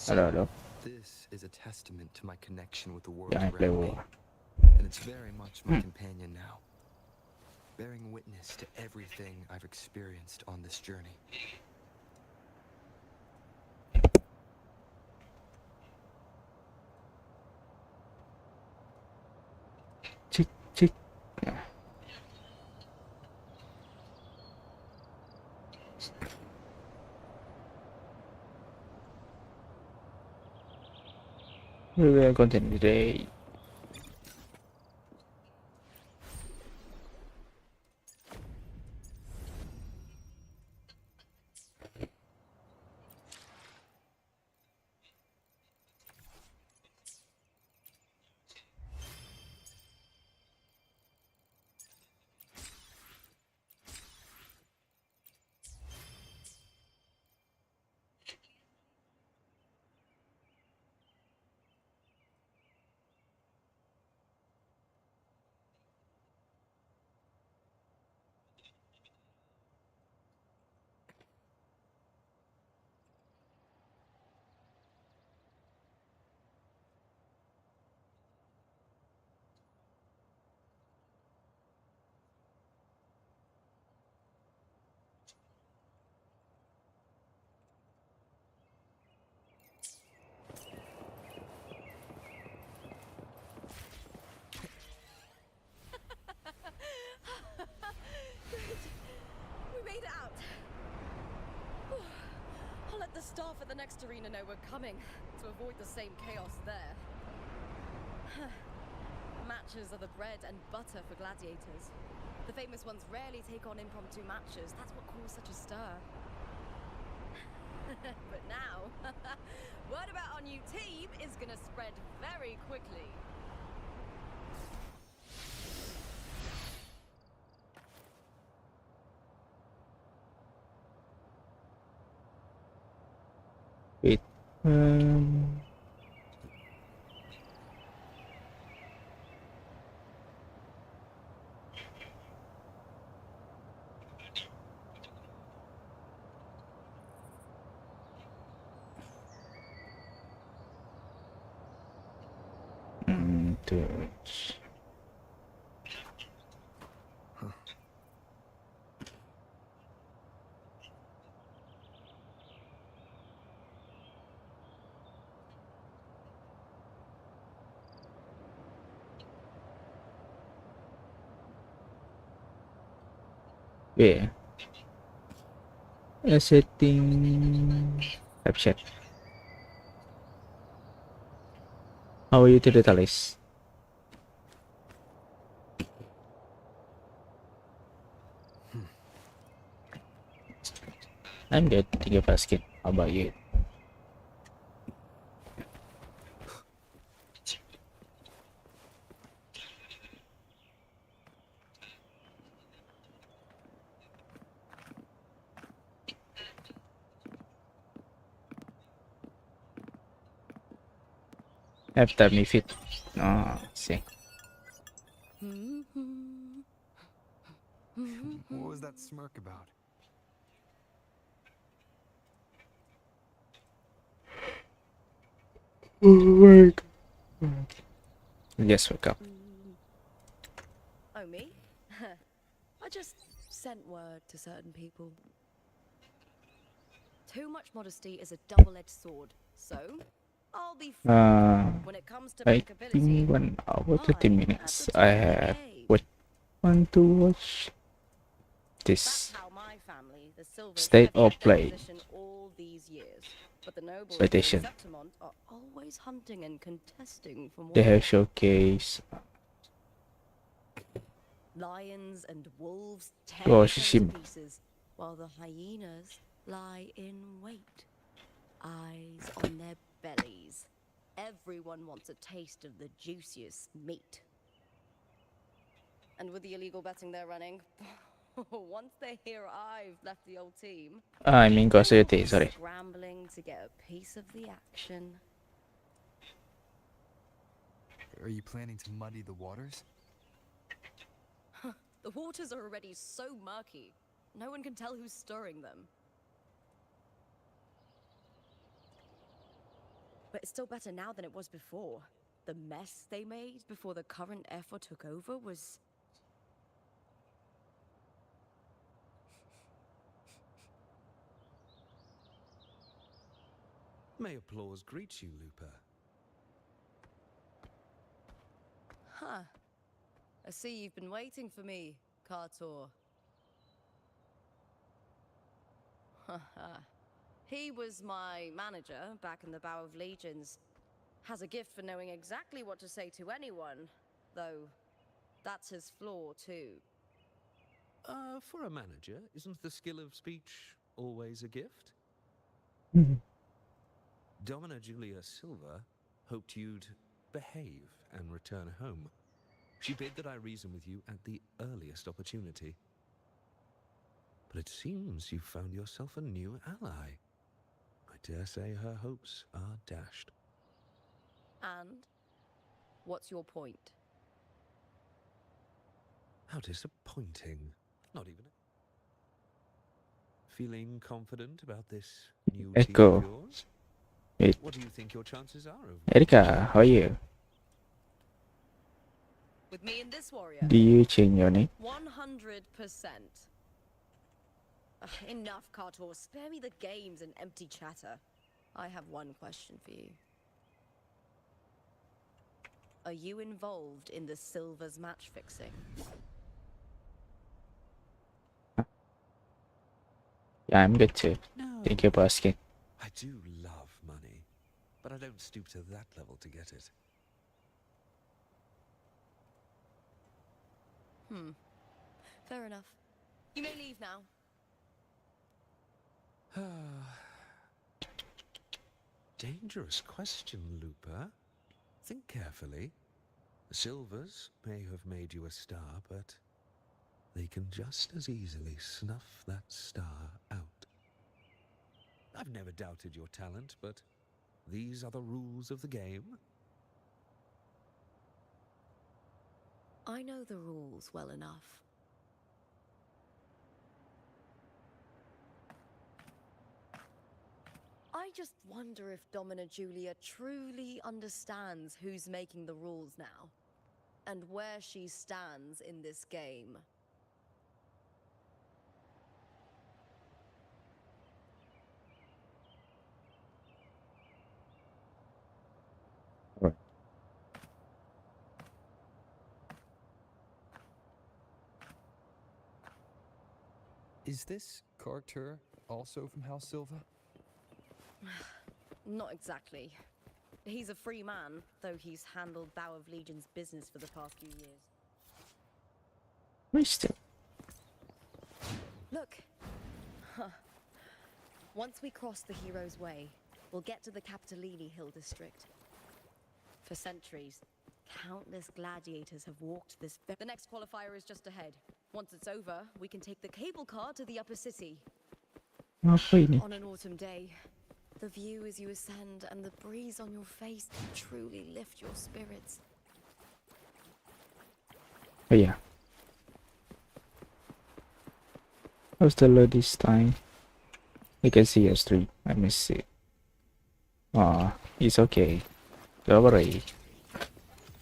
Halo, halo. This is a testament to my connection with the world Jangan play around me, Wuwa. and it's very much my companion now, bearing witness to everything I've experienced on this journey. Cik, cik. We will continue today. We made it out. I'll let the staff at the next arena know we're coming to avoid the same chaos there. Matches are the bread and butter for gladiators. The famous ones rarely take on impromptu matches. That's what caused such a stir. But now, word about our new team is gonna spread very quickly. Wait. Terus. Yeah. Setting caption. How are you today, Talis? I'm good. Thank you for asking. How about you? After me fit. Oh, see. What was that smirk about? Oh my god. Yes, wake up. Oh, me? I just sent word to certain people. Too much modesty is a double-edged sword, so I'll be frank. When it comes to I bankability, think 1 hour 30 I'm minutes. at the I top of the have game. want to watch That's this how my family, the Silvers, state have of kept their play position all these years. But the nobles here in exploitation. Septimont are always hunting and contesting for more. They have showcase. Lions and wolves tear Oh, each other to Shishim. pieces, while the hyenas lie in wait, eyes on their bellies. Everyone wants a taste of the juiciest meat. And with the illegal betting they're running, once they hear I've left the old team, I mean, they'll Gosayete, be sorry. scrambling to get a piece of the action. Are you planning to muddy the waters? The waters are already so murky, no one can tell who's stirring them. But it's still better now than it was before. The mess they made before the current effort took over was... May applause greet you, Looper. Huh. I see you've been waiting for me, Kartor. Haha. He was my manager back in the Bow of Legions. Has a gift for knowing exactly what to say to anyone, though that's his flaw too. For a manager, isn't the skill of speech always a gift? Mhm. Domina Julia Silva hoped you'd behave and return home. She bid that I reason with you at the earliest opportunity. But it seems you've found yourself a new ally. I dare say her hopes are dashed. And? What's your point? How disappointing. Not even... Feeling confident about this new team Echo. of yours? Wait. What do you think your chances are of... Erika, how are you? With me and this warrior? Do you change your name? 100%. Enough, Kartor. Spare me the games and empty chatter. I have one question for you. Are you involved in the Silver's match fixing? Yeah, I'm good too. No. Thank you for asking. I do love money, but I don't stoop to that level to get it. Fair enough. You may leave now. Dangerous question, Looper. Think carefully. The Silvers may have made you a star, but they can just as easily snuff that star out. I've never doubted your talent, but these are the rules of the game. I know the rules well enough. I just wonder if Domina Julia truly understands who's making the rules now, and where she stands in this game. Alright. Is this Kartur also from House Silva? Not exactly. He's a free man, though he's handled Bow of Legion's business for the past few years. We still. Look! Once we cross the Hero's Way, we'll get to the Capitolini Hill district. For centuries, countless gladiators have walked this... The next qualifier is just ahead. Once it's over, we can take the cable car to the upper city. Apa ini? On an autumn day, the view as you ascend and the breeze on your face truly lift your spirits. Oh yeah. How's the load this time? You can see your stream. Let me see. Ah, it's okay. Don't worry.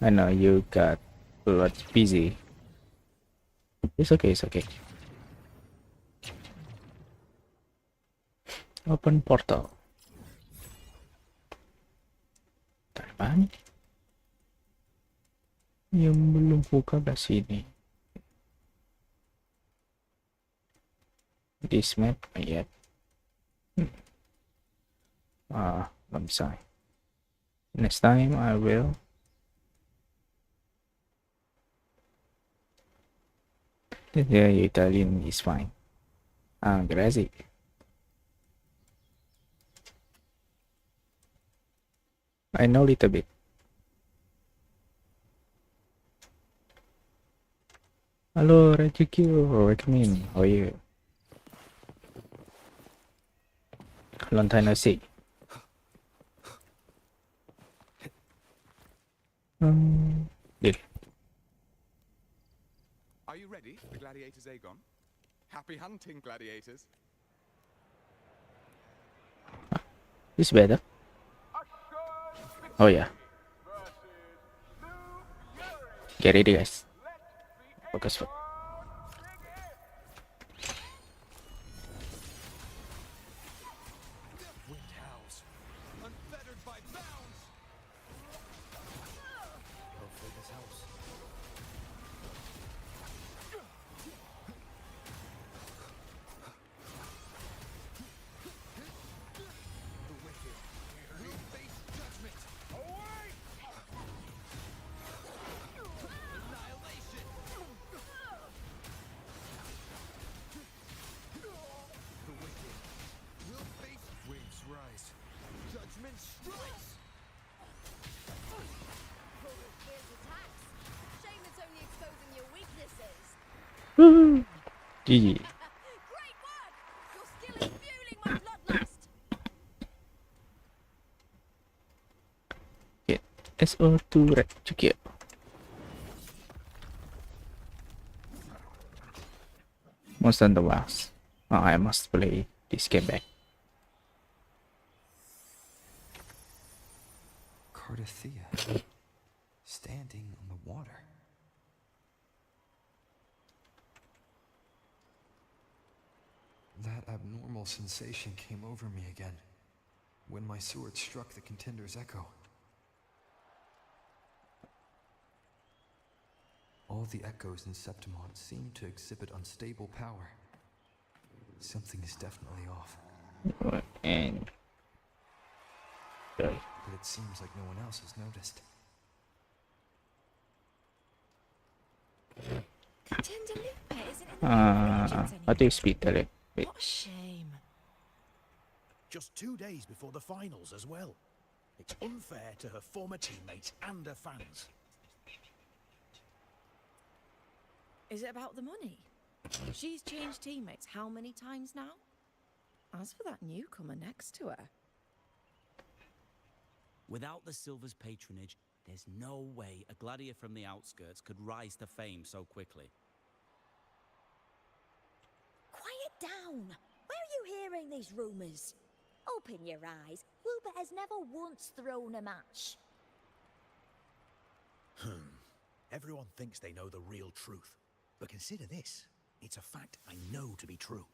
I know you got a lot busy. It's okay, it's okay. Open portal. Terbang. Yang belum buka belah sini. This map yet. Belum bisa. Next time I will. The Italian is fine. Grazie. I know a little bit. Hello, Rajikyu. Welcome in. How are you? Long time no see. Deal. Are you ready, Gladiators Aegon? Happy hunting, gladiators. It's better. Assure Oh yeah. Get ready, guys. Focus. Wind howls, unfettered by bounds. Hopefully this helps. The wicked will face judgment. Awake! Annihilation. The wicked will face waves rise. Judgment strikes. Here's attacks. Shame it's only exposing your weaknesses. GG. Great work! Your skill is fueling my bloodlust. Get SO2 red juga. Most on the wax. Oh, I must play this game back. Cardathea, standing on the water. That abnormal sensation came over me again when my sword struck the contender's echo. All the echoes in Septimont seem to exhibit unstable power. Something is definitely off, And but it seems like no one else has noticed. Contender Lupa isn't in the regions how do anymore. you speed tell it? Wait. What a shame. Just 2 days before the finals as well. It's unfair to her former teammates and her fans. Is it about the money? She's changed teammates how many times now? As for that newcomer next to her, Without the Silver's patronage, there's no way a gladiator from the outskirts could rise to fame so quickly. Quiet down! Where are you hearing these rumours? Open your eyes. Wuwa has never once thrown a match. Everyone thinks they know the real truth. But consider this. It's a fact I know to be true.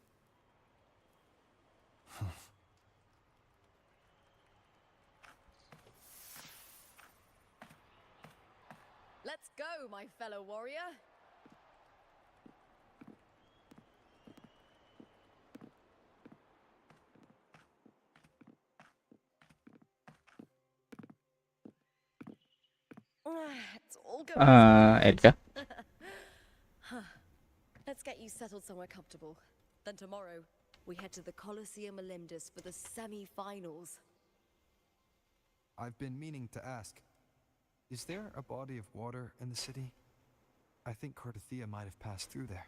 Let's go, my fellow warrior. It's all going Edgar. Let's get you settled somewhere comfortable. Then tomorrow, we head to the Colosseum Olympus for the semi-finals. I've been meaning to ask, is there a body of water in the city? I think Cardathea might have passed through there.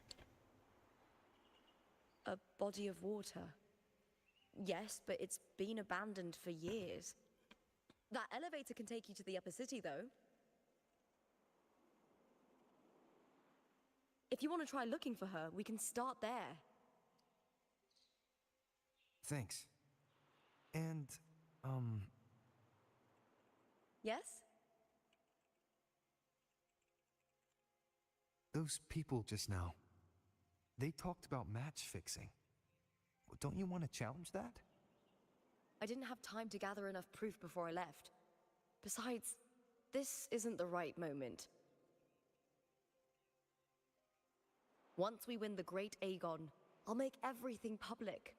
A body of water? Yes, but it's been abandoned for years. That elevator can take you to the upper city, though. If you want to try looking for her, we can start there. Thanks. And, Yes? those people just now, they talked about match fixing. Don't you want to challenge that? I didn't have time to gather enough proof before I left. Besides, this isn't the right moment. Once we win the Great Aegon, I'll make everything public.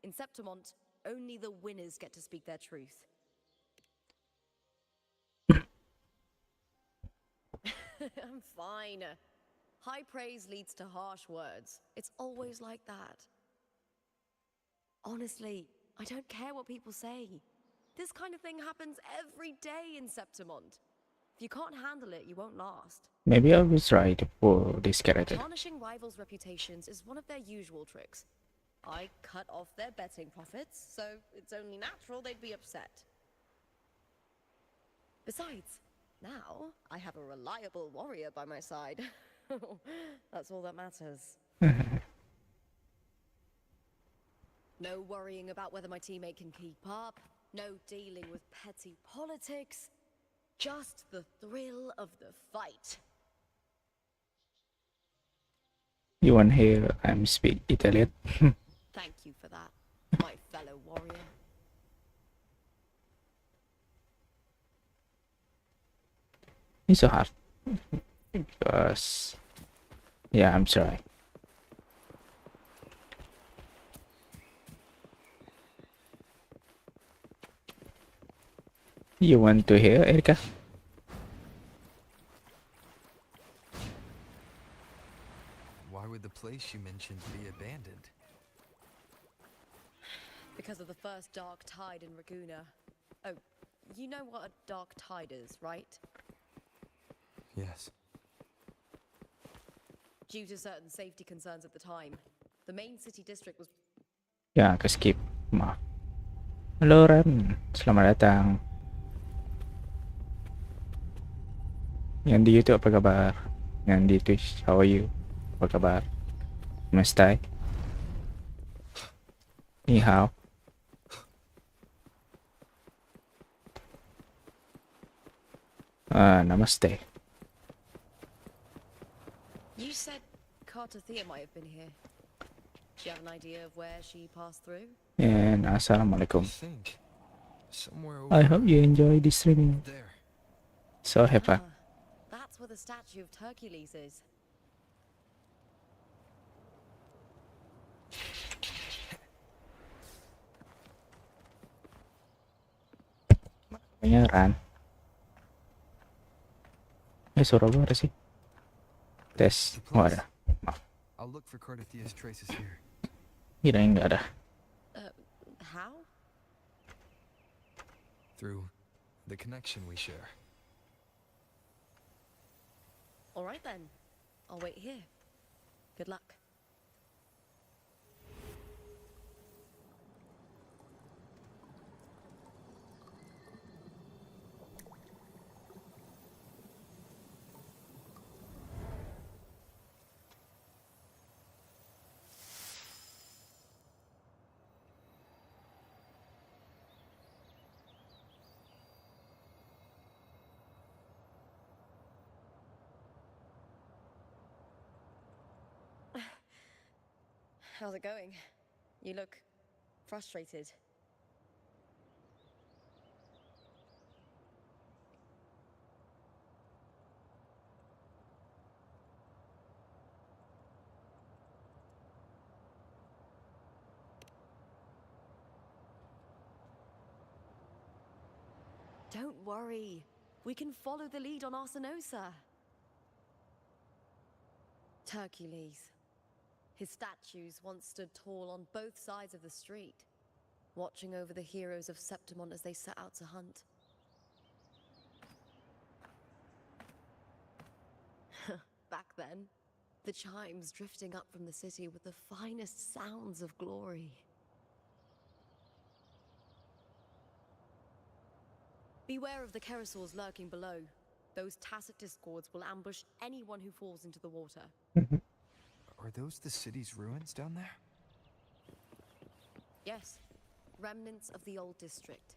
In Septimont, only the winners get to speak their truth. I'm fine. High praise leads to harsh words. It's always like that. Honestly, I don't care what people say. This kind of thing happens every day in Septimont. If you can't handle it, you won't last. Maybe I was right for this character. Tarnishing rivals' reputations is one of their usual tricks. I cut off their betting profits, so it's only natural they'd be upset. Besides, now I have a reliable warrior by my side. That's all that matters. No worrying about whether my teammate can keep up. No dealing with petty politics. Just the thrill of the fight. You want hear I'm speak Italian? Thank you for that, my fellow warrior. It's so hard because yeah, I'm sorry. You want to hear, Erika? Why would the place you mentioned be abandoned? Because of the first dark tide in Raguna. Oh, you know what a dark tide is, right? Yes. Due to certain safety concerns at the time, the main city district was... Ya, ke skip. Maaf. Halo Ren, selamat datang. Yang di YouTube apa kabar? Yang di Twitch, how are you? Apa kabar? Namaste. Ni hao. Namaste. You said Cartothea might have been here. Do you have an idea of where she passed through? And I assalamualaikum. think somewhere over I hope you enjoy this streaming. there. So have fun. That's where the statue of Hercules is. Namanya Ran. Suara gue ada sih. Tes. Oh ada. Maaf. I'll look for Cartothea's traces here. Kirain nggak ada. How? Through the connection we share. All right then. I'll wait here. Good luck. How's it going? You look frustrated. Don't worry. We can follow the lead on Arsinosa. Hercules. His statues once stood tall on both sides of the street, watching over the heroes of Septimon as they set out to hunt. Back then, the chimes drifting up from the city with the finest sounds of glory. Beware of the Kerosaurs lurking below. Those tacit discords will ambush anyone who falls into the water. Are those the city's ruins down there? Yes, remnants of the old district.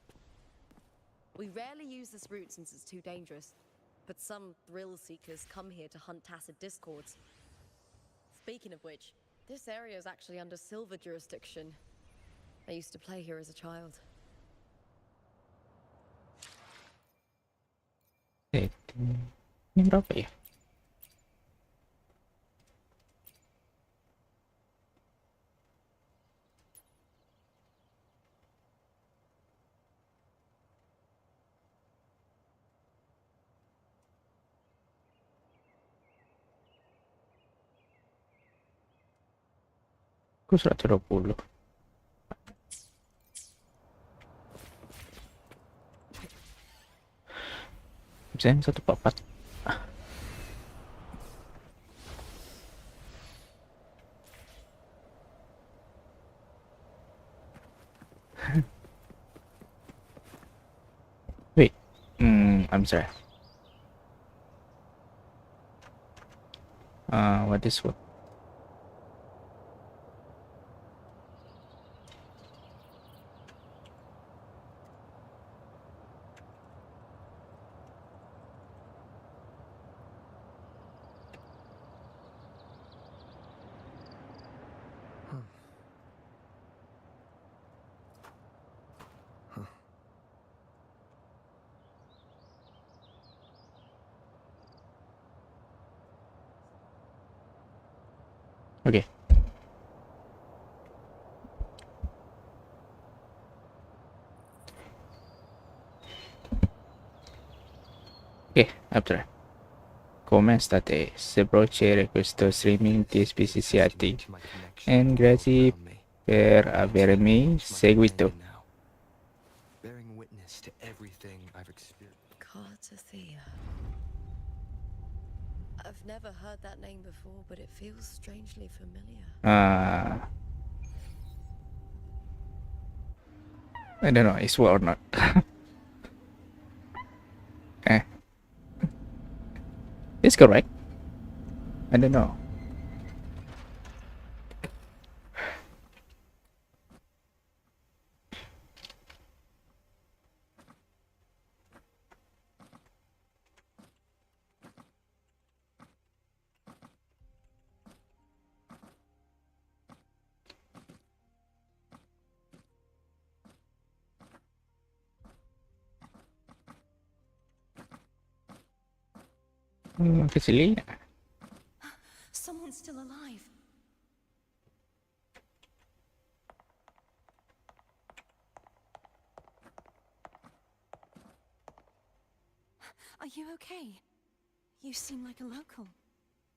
We rarely use this route since it's too dangerous, but some thrill seekers come here to hunt tacit discords. Speaking of which, this area is actually under Silver jurisdiction. I used to play here as a child. Ini berapa ya? Aku 120. Bisa 144. Wait, I'm sorry. What is what? Okay. Ok, after. Come state? Se procedere questo streaming di speciati and grazie per avermi seguito. Bearing witness to everything I've experienced. Cartathea. I've never heard that name before, but it feels strangely familiar. I don't know, it's well or not. eh. It's correct. I don't know. Kecilnya. Someone's still alive. Are you okay? You seem like a local.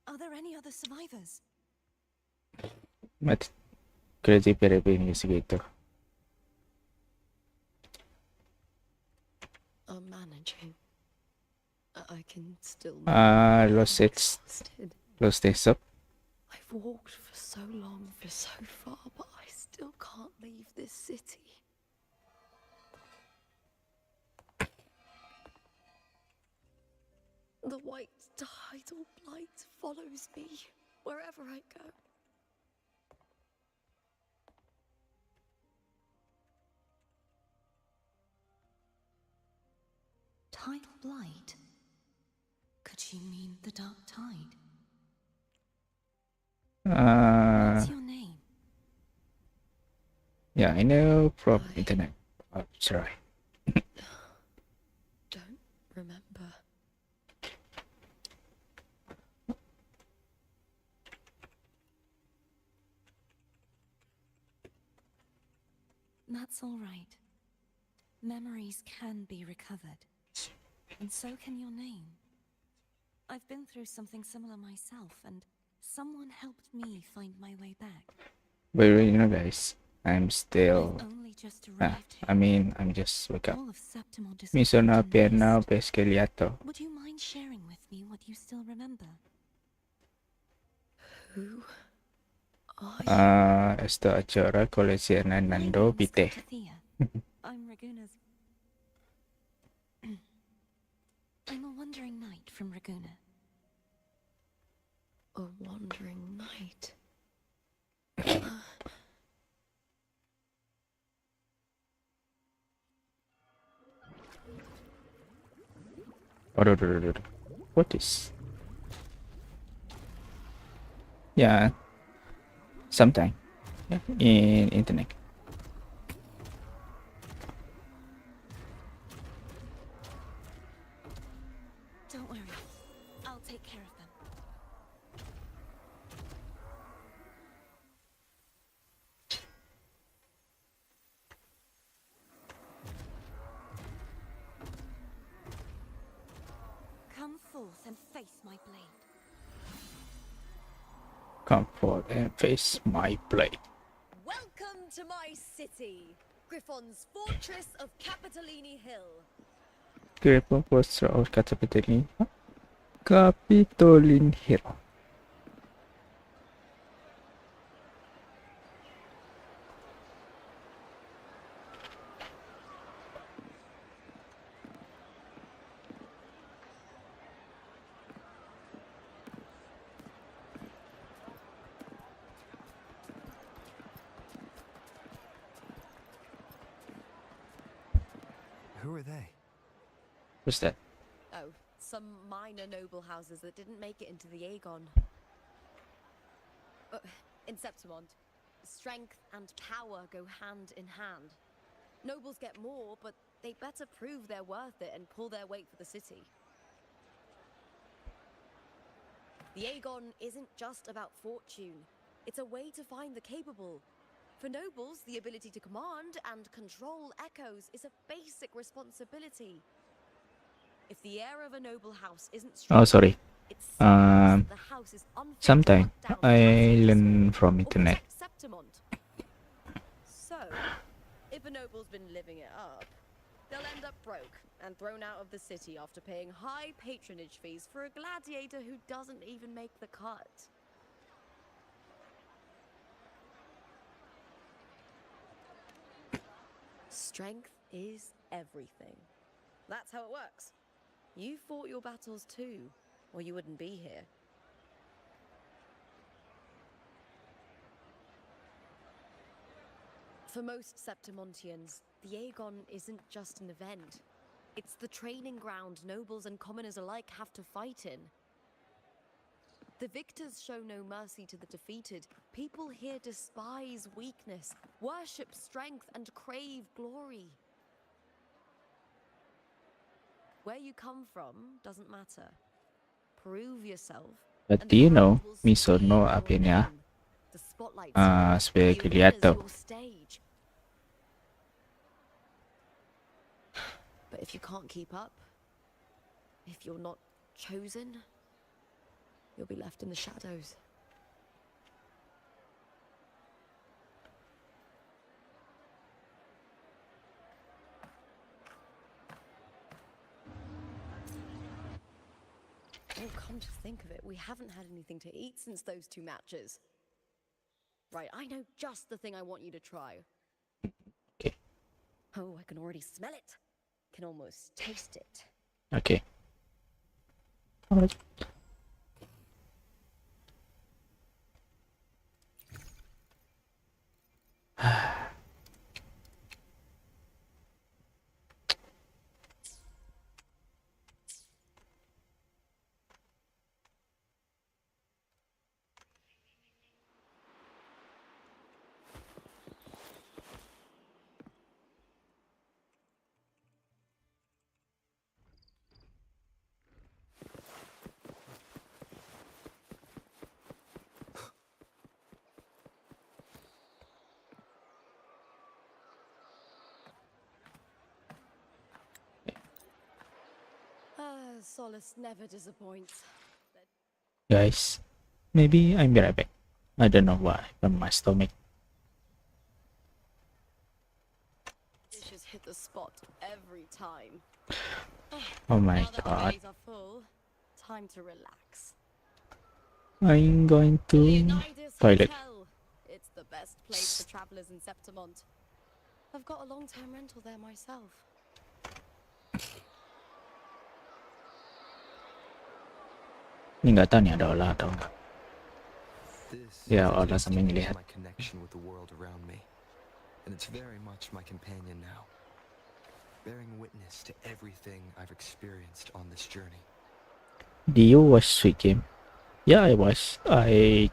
Are there any other survivors? Mas crazy per investigator. I'm managing. I can still. Lost this up. I've walked for so long, for so far, but I still can't leave this city. The white tidal blight follows me wherever I go. Tidal blight? Could she mean the dark tide? What's your name? Yeah, I know from internet. Oh, sorry. Don't remember. That's all right. Memories can be recovered. And so can your name. I've been through something similar myself, and someone helped me find my way back. But you know, guys, I'm still. I've only just arrived here. I mean, I'm just wake up. All of Septimore just Mi sono got appena missed. pescagliato. Would you mind sharing with me what you still remember? Who are you? Sto ancora collezionando My name is vite. Cartathea. I'm Raguna's. I'm a wandering knight from Raguna. A wandering knight. What is? Yeah, sometime in internet. Don't worry. I'll take care of them. Come forth and face my blade. Come forth and face my blade. Welcome to my city, Griffon's fortress of Capitolini Hill. Griffon Postra of Capitolin. Capitolin Hill. Who are they? What's that? Oh, some minor noble houses that didn't make it into the Aegon. In Septimont, strength and power go hand in hand. Nobles get more, but they better prove they're worth it and pull their weight for the city. The Aegon isn't just about fortune. It's a way to find the capable. For nobles, the ability to command and control echoes is a basic responsibility. If the heir of a noble house isn't strong, Oh, sorry. it seems that the house is unfit to Sometime hunt down I traitors learn from or internet. protect Septimont. So, if a noble's been living it up, they'll end up broke and thrown out of the city after paying high patronage fees for a gladiator who doesn't even make the cut. Strength is everything. That's how it works. You fought your battles too, or you wouldn't be here. For most Septimontians, the Aegon isn't just an event. It's the training ground nobles and commoners alike have to fight in. The victors show no mercy to the defeated. People here despise weakness, worship strength, and crave glory. Where you come from doesn't matter. Prove yourself. But do you know, mi sono appena svegliato. But if you can't keep up, if you're not chosen, you'll be left in the shadows. Oh, come to think of it, we haven't had anything to eat since those 2 matches. Right, I know just the thing I want you to try. Okay. Oh, I can already smell it. Can almost taste it. Okay. Alright. Solace never disappoints. Guys, maybe I'll be right back. I don't know why, from my stomach. Dishes hit the spot every time. Oh my Now that the god. days are full, time to relax. I'm going to Leonidas toilet. Hotel. It's the best place for travelers in Septimont. I've got a long-term rental there myself. Ini nggak tahu nih ada olah atau enggak. This Ya, is a olah sambil testament to ngelihat. my connection with the world around me, and it's very much my companion now, bearing witness to everything I've experienced on this journey. Do you watch Squid Game? Yeah, I watch. I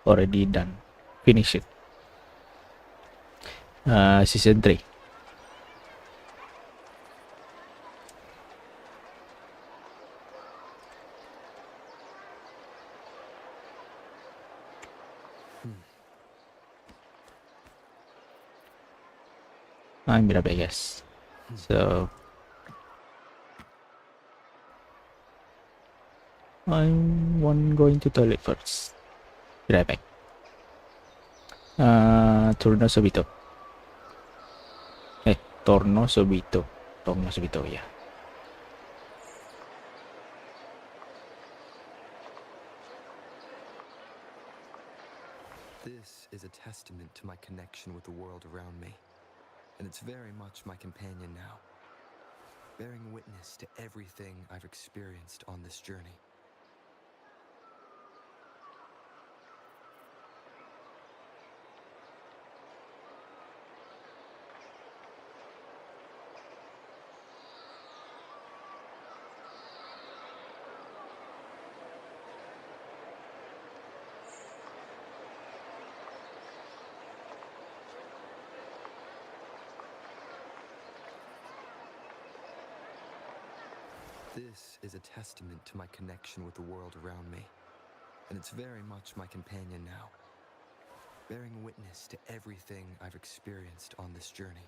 already done. Finish it. Season 3. I'm berapa guys? So I'm going to toilet first. Be right back. Torno subito. Torno subito. Torno subito, yeah. This is a testament to my connection with the world around me, and it's very much my companion now, bearing witness to everything I've experienced on this journey. This is a testament to my connection with the world around me, and it's very much my companion now, bearing witness to everything I've experienced on this journey.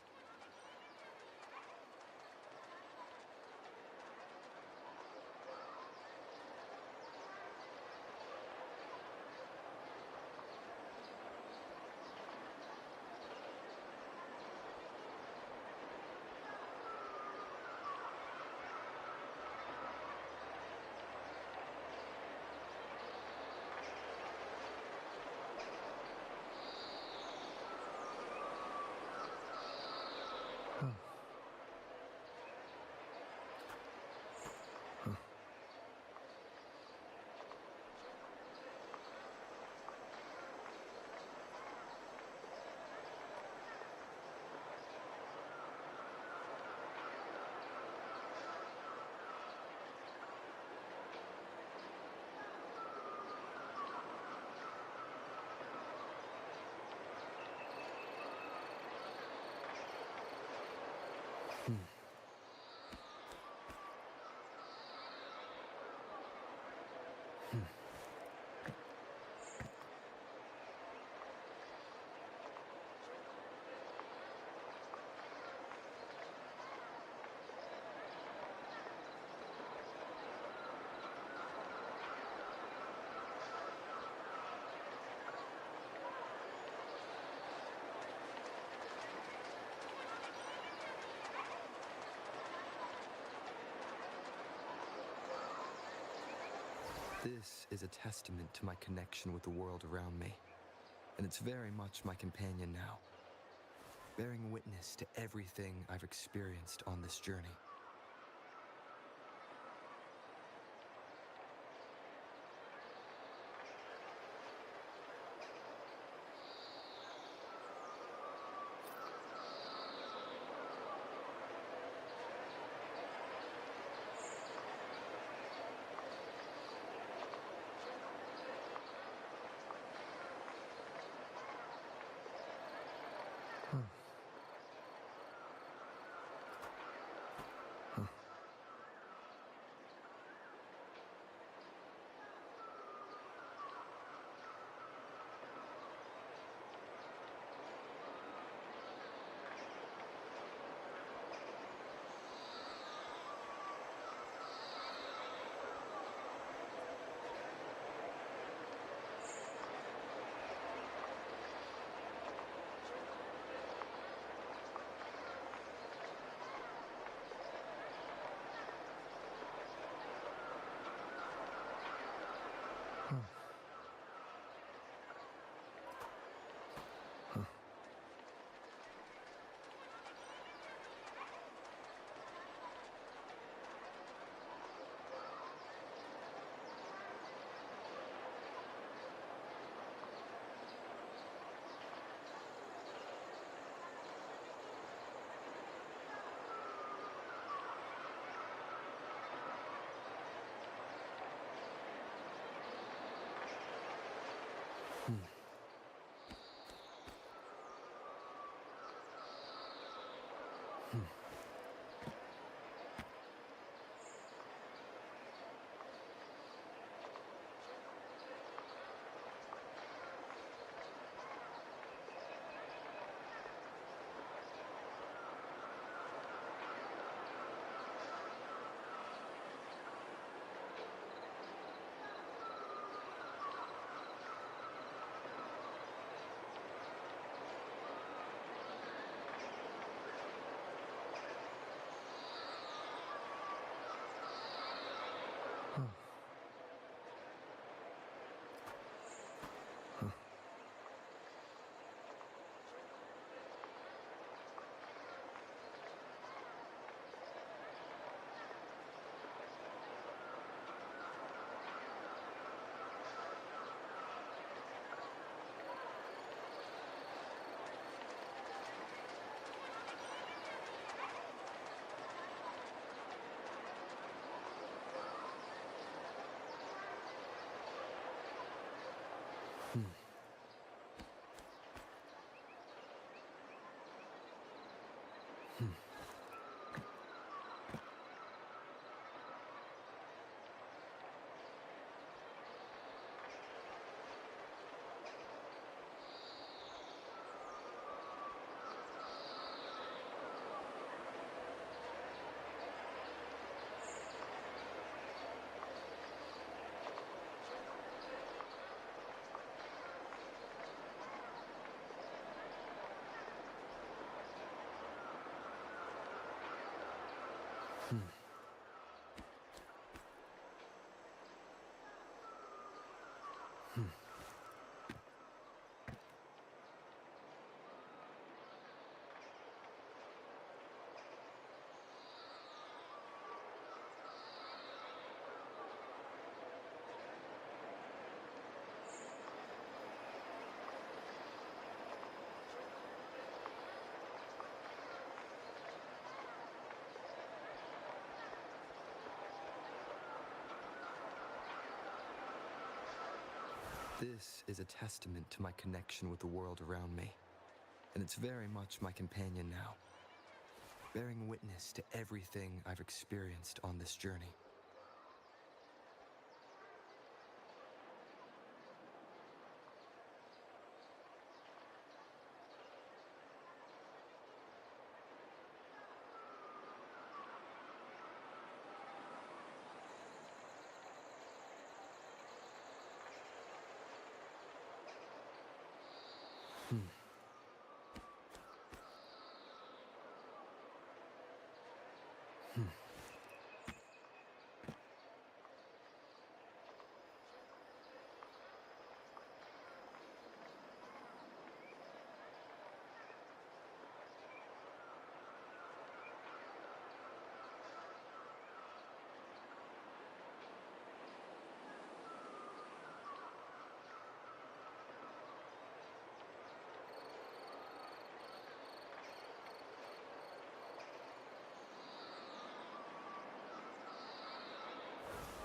This is a testament to my connection with the world around me, and it's very much my companion now, bearing witness to everything I've experienced on this journey. This is a testament to my connection with the world around me, and it's very much my companion now, bearing witness to everything I've experienced on this journey.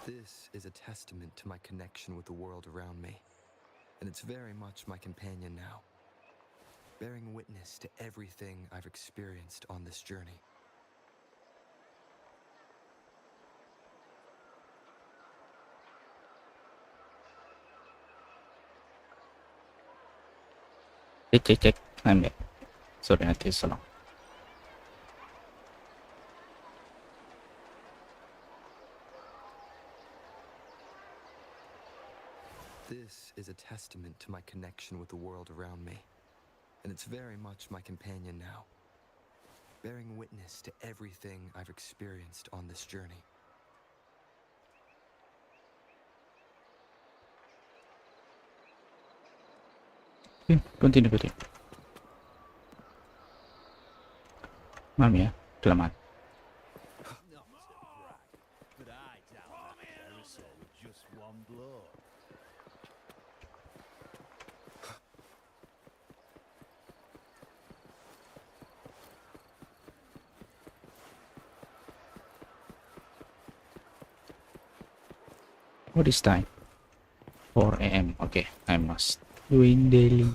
This is a testament to my connection with the world around me, and it's very much my companion now, bearing witness to everything I've experienced on this journey. Cek. I'm back. Sorry, nanti salah. This is a testament to my connection with the world around me, and it's very much my companion now, bearing witness to everything I've experienced on this journey. Okay, continue. Malam ya, selamat. Not to brag, but I doubt that carousel with just one blow. What is time? 4 AM. Okay, I must doing daily.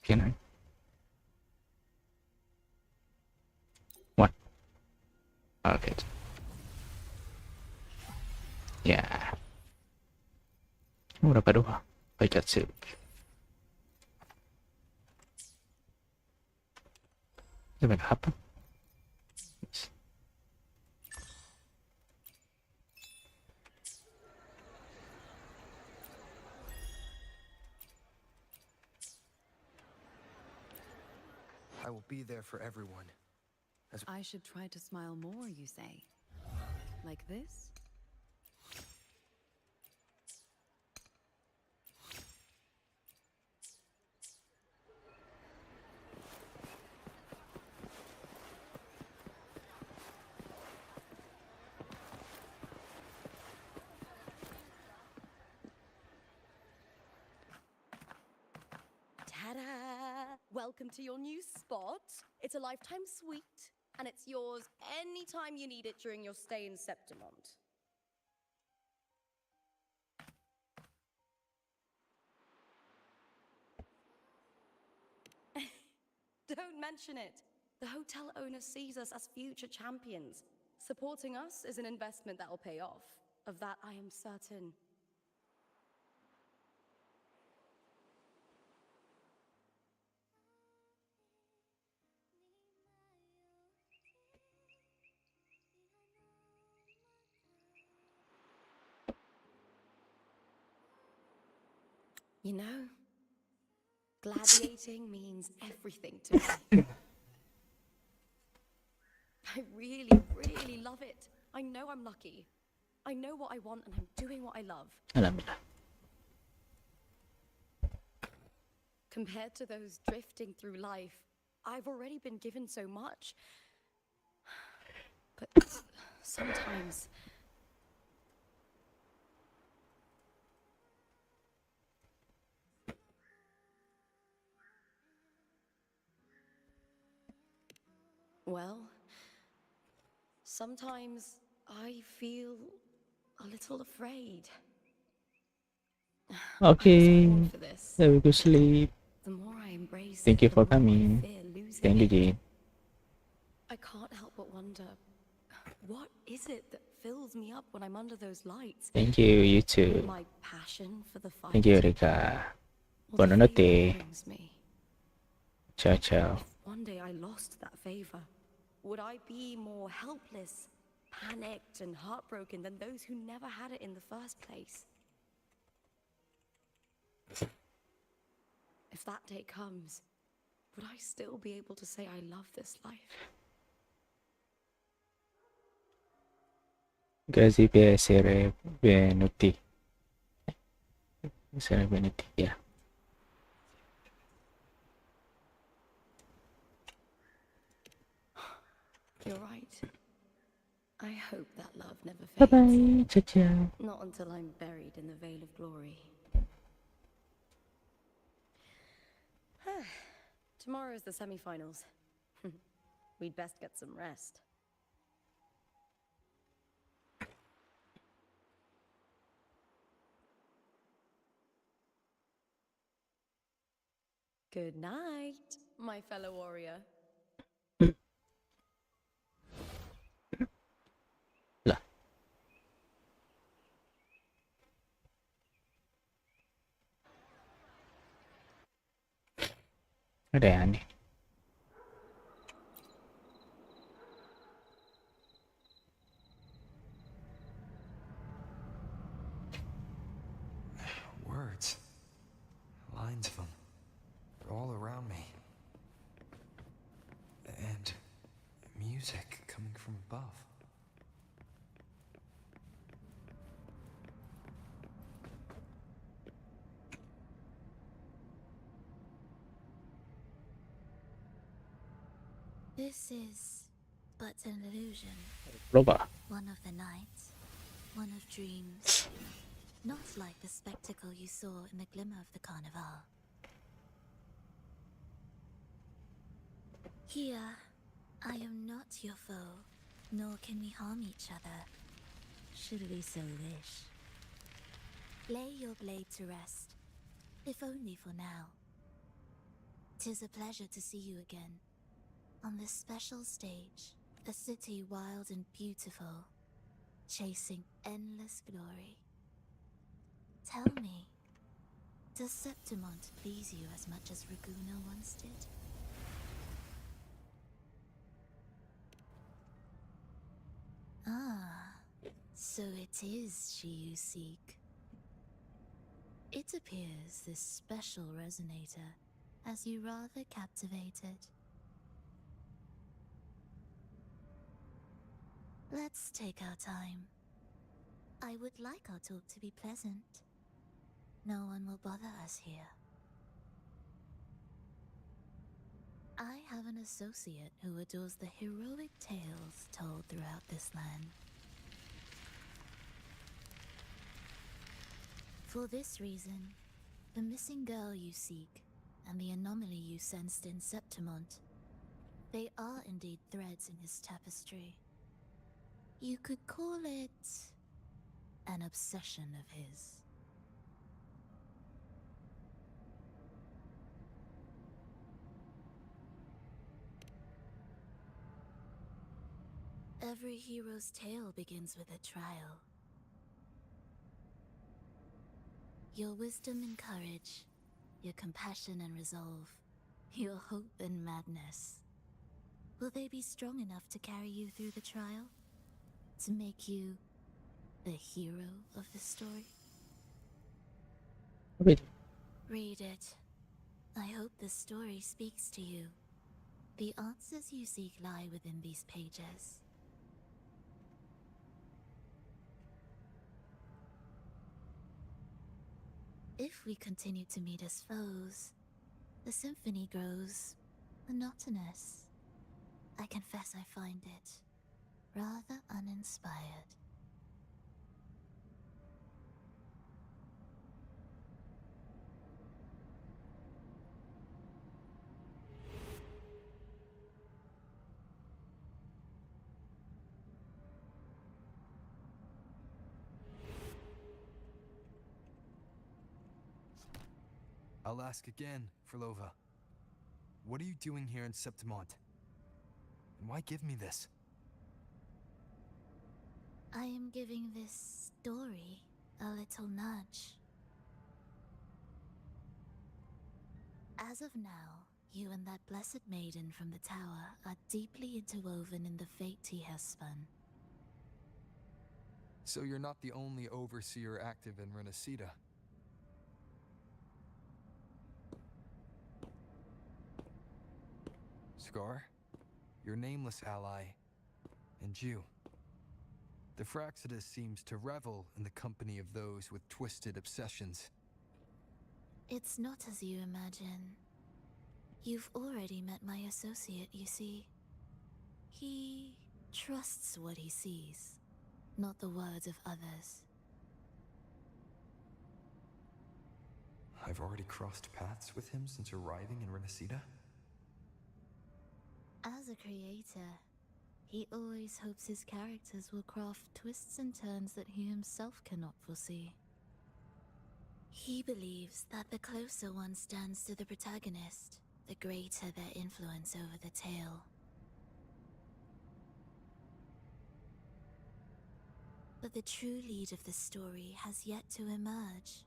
Can I? What? Okay. Ya. Berapa doa? Baca sih. Coba apa? I will be there for everyone. I should try to smile more, you say? Like this? Ta-da! Welcome to your new spot. It's a lifetime suite, and it's yours anytime you need it during your stay in Septimont. Don't mention it. The hotel owner sees us as future champions. Supporting us is an investment that will pay off. Of that, I am certain. You know, gladiating means everything to me. I really, really love it. I know I'm lucky. I know what I want and I'm doing what I love. Alhamdulillah. Compared to those drifting through life, I've already been given so much. But sometimes... Well, sometimes I feel a little afraid. Okay, I was born for this. there we go sleep. The more I embrace Thank it, you the for more I coming. fear losing Thank you, it. Jane. I can't help but wonder, what is it that fills me up when I'm under those lights? Thank you, you too. My passion for the fight. Thank you, Rika. Or the Buonanotte. favor it brings me? Ciao, ciao. If one day I lost that favor, would I be more helpless, panicked, and heartbroken than those who never had it in the first place? If that day comes, would I still be able to say I love this life? Grazie per essere venuti. Essere venuti, yeah. You're right. I hope that love never Bye fades. bye. Ciao, ciao. Not until I'm buried in the veil of glory. Tomorrow's the semi-finals. We'd best get some rest. Good night, my fellow warrior. Lah. Ada yang aneh. Words. Lines of them. They're all around me. And music coming from above. This is but an illusion. Loba. One of the nights, one of dreams. Not like the spectacle you saw in the glimmer of the carnival. Here, I am not your foe, nor can we harm each other, should we so wish. Lay your blade to rest, if only for now. 'Tis a pleasure to see you again, on this special stage, a city wild and beautiful, chasing endless glory. Tell me, does Septimont please you as much as Raguna once did? Ah, so it is she you seek. It appears this special resonator has you rather captivated. Let's take our time. I would like our talk to be pleasant. No one will bother us here. I have an associate who adores the heroic tales told throughout this land. For this reason, the missing girl you seek and the anomaly you sensed in Septimont, they are indeed threads in his tapestry. You could call it an obsession of his. Every hero's tale begins with a trial. Your wisdom and courage, your compassion and resolve, your hope and madness. Will they be strong enough to carry you through the trial? To make you the hero of the story? Wait. Read it. I hope the story speaks to you. The answers you seek lie within these pages. If we continue to meet as foes, the symphony grows monotonous. I confess I find it rather uninspired. I'll ask again, Frolova. What are you doing here in Septimont? And why give me this? I am giving this story a little nudge. As of now, you and that blessed maiden from the tower are deeply interwoven in the fate he has spun. So you're not the only overseer active in Renacida. Scar, your nameless ally, and you. The Fraxidus seems to revel in the company of those with twisted obsessions. It's not as you imagine. You've already met my associate, you see. He trusts what he sees, not the words of others. I've already crossed paths with him since arriving in Renacida? As a creator, he always hopes his characters will craft twists and turns that he himself cannot foresee. He believes that the closer one stands to the protagonist, the greater their influence over the tale. But the true lead of the story has yet to emerge.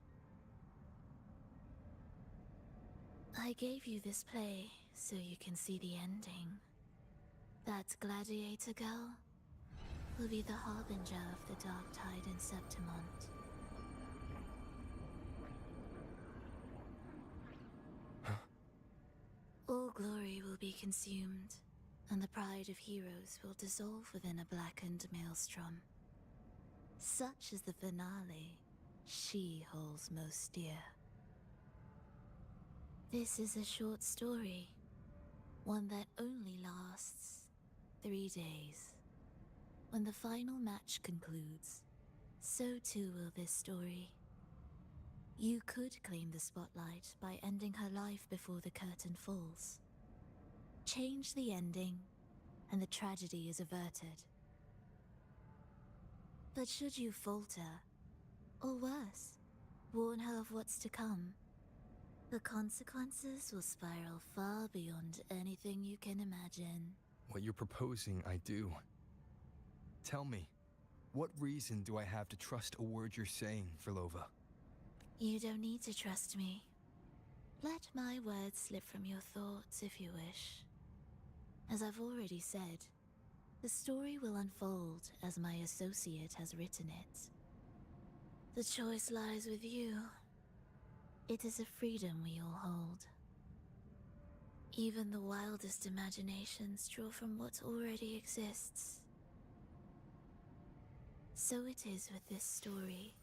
I gave you this play so you can see the ending. That gladiator girl will be the harbinger of the dark tide in Septimont. All glory will be consumed, and the pride of heroes will dissolve within a blackened maelstrom. Such is the finale she holds most dear. This is a short story, one that only lasts 3 days. When the final match concludes, so too will this story. You could claim the spotlight by ending her life before the curtain falls. Change the ending, and the tragedy is averted. But should you falter, or worse, warn her of what's to come, the consequences will spiral far beyond anything you can imagine. What you're proposing, I do. Tell me, what reason do I have to trust a word you're saying, Frolova? You don't need to trust me. Let my words slip from your thoughts if you wish. As I've already said, the story will unfold as my associate has written it. The choice lies with you. It is a freedom we all hold. Even the wildest imaginations draw from what already exists. So it is with this story.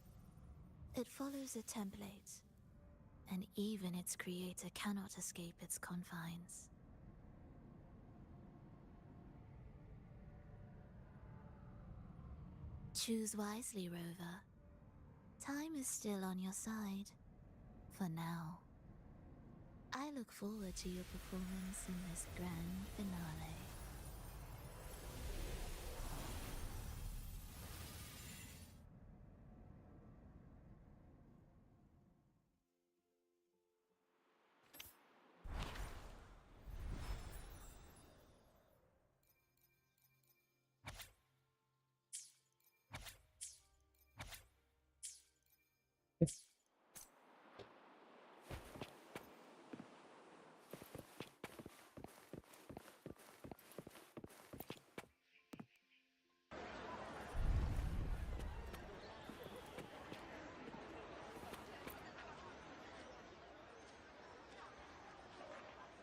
It follows a template, and even its creator cannot escape its confines. Choose wisely, Rover. Time is still on your side. For now. I look forward to your performance in this grand finale.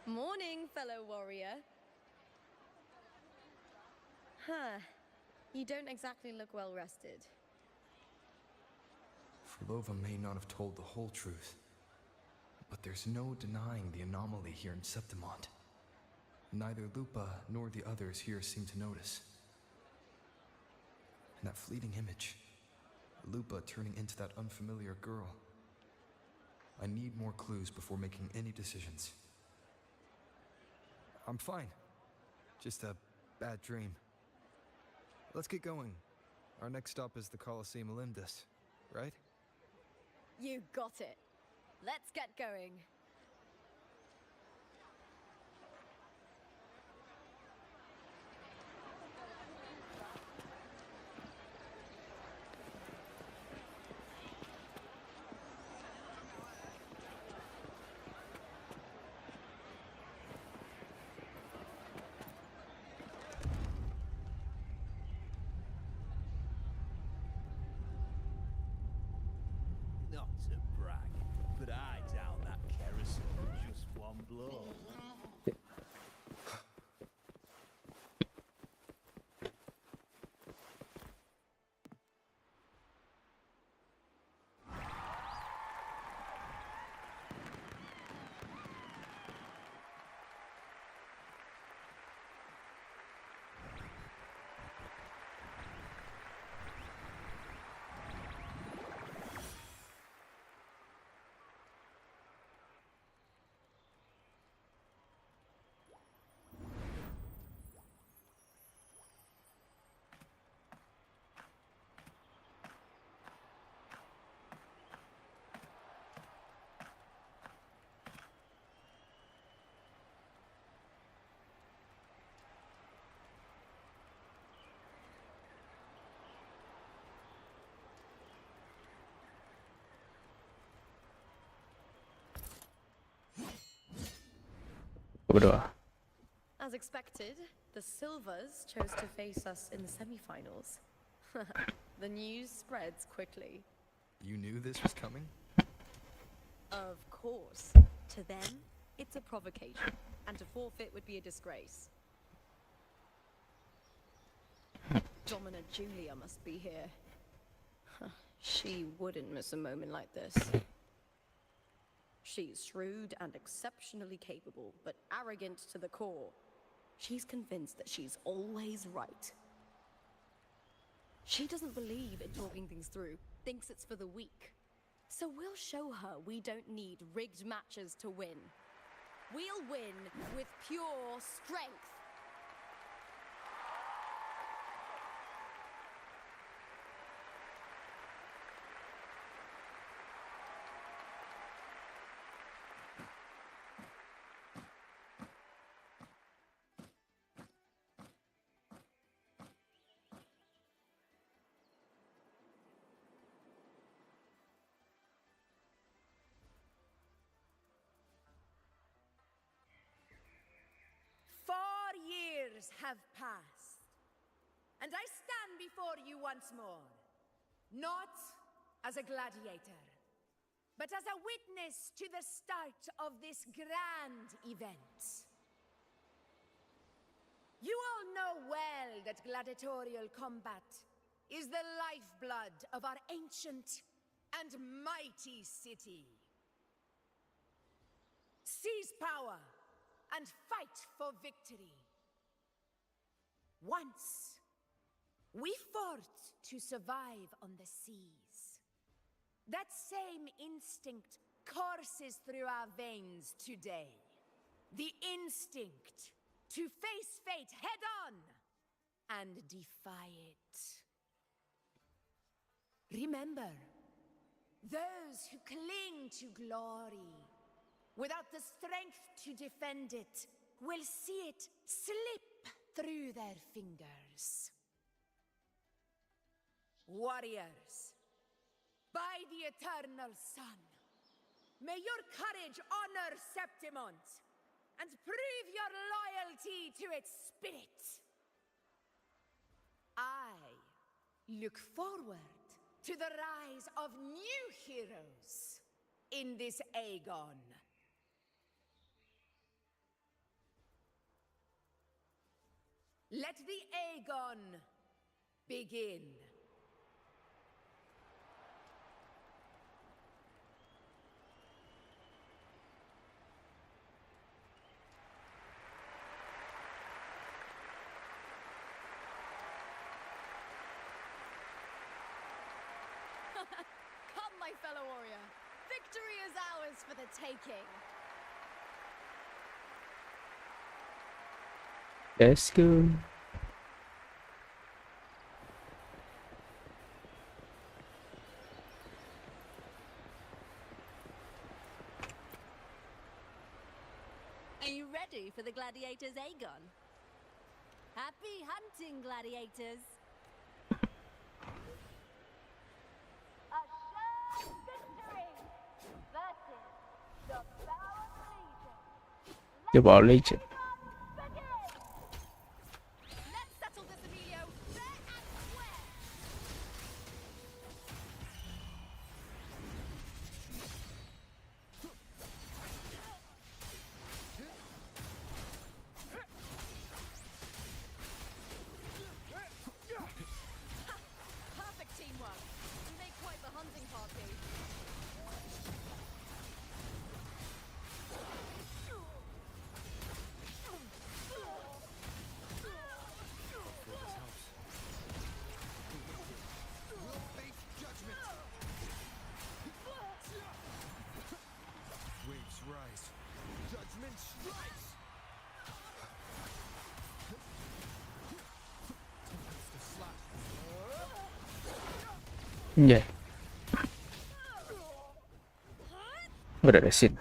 Morning, fellow warrior. Huh. You don't exactly look well rested. Frolova may not have told the whole truth, but there's no denying the anomaly here in Septimont. Neither Lupa nor the others here seem to notice. And that fleeting image, Lupa turning into that unfamiliar girl. I need more clues before making any decisions. I'm fine. Just a bad dream. Let's get going. Our next stop is the Colosseum Olympus, right? You got it. Let's get going. Not to brag, but I down that kerosene with just one blow. Berdua. As expected, the Silvers chose to face us in the semi-finals. The news spreads quickly. You knew this was coming? Of course. To them, it's a provocation, and to forfeit would be a disgrace. Domina Julia must be here. She wouldn't miss a moment like this. She's shrewd and exceptionally capable, but arrogant to the core. She's convinced that she's always right. She doesn't believe in talking things through, thinks it's for the weak. So we'll show her we don't need rigged matches to win. We'll win with pure strength. Have passed, and I stand before you once more, not as a gladiator, but as a witness to the start of this grand event. You all know well that gladiatorial combat is the lifeblood of our ancient and mighty city. Seize power and fight for victory. Once, we fought to survive on the seas. That same instinct courses through our veins today. The instinct to face fate head-on and defy it. Remember, those who cling to glory without the strength to defend it will see it slip through their fingers. Warriors, by the eternal sun, may your courage honor Septimont and prove your loyalty to its spirit. I look forward to the rise of new heroes in this Aegon. Let the Aegon begin. Come, my fellow warrior. Victory is ours for the taking. Let's go. Are you ready for the gladiators, Aegon? Happy hunting, gladiators. A shared victory versus the The Power Legion. Let's settle this, Emilio, fair and square. Perfect teamwork. We make quite the hunting party. Waves rise. Judgment strikes. Yeah. Udah ada scene.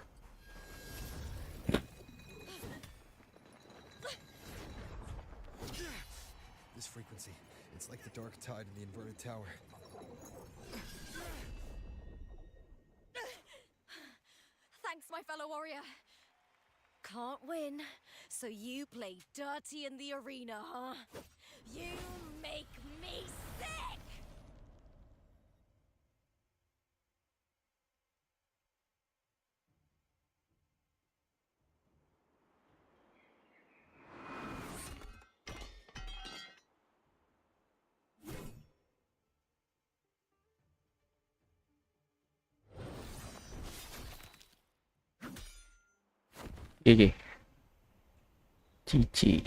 This frequency, it's like the dark tide in the inverted tower. Thanks, my fellow warrior. Can't win, so you play dirty in the arena, huh? You make me sick! GG. GG.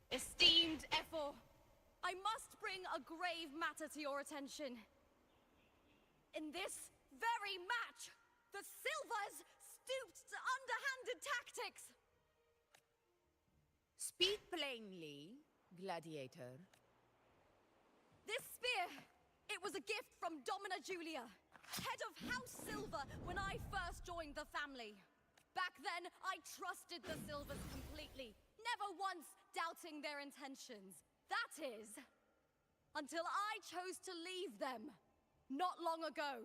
Esteemed Ephor, I must bring a grave matter to your attention. In this very match, the Silvers stooped to underhanded tactics. Speak plainly, gladiator. This spear, it was a gift from Domina Julia, head of House Silver when I first joined the family. Back then, I trusted the Silvers completely, never once doubting their intentions. That is, until I chose to leave them, not long ago.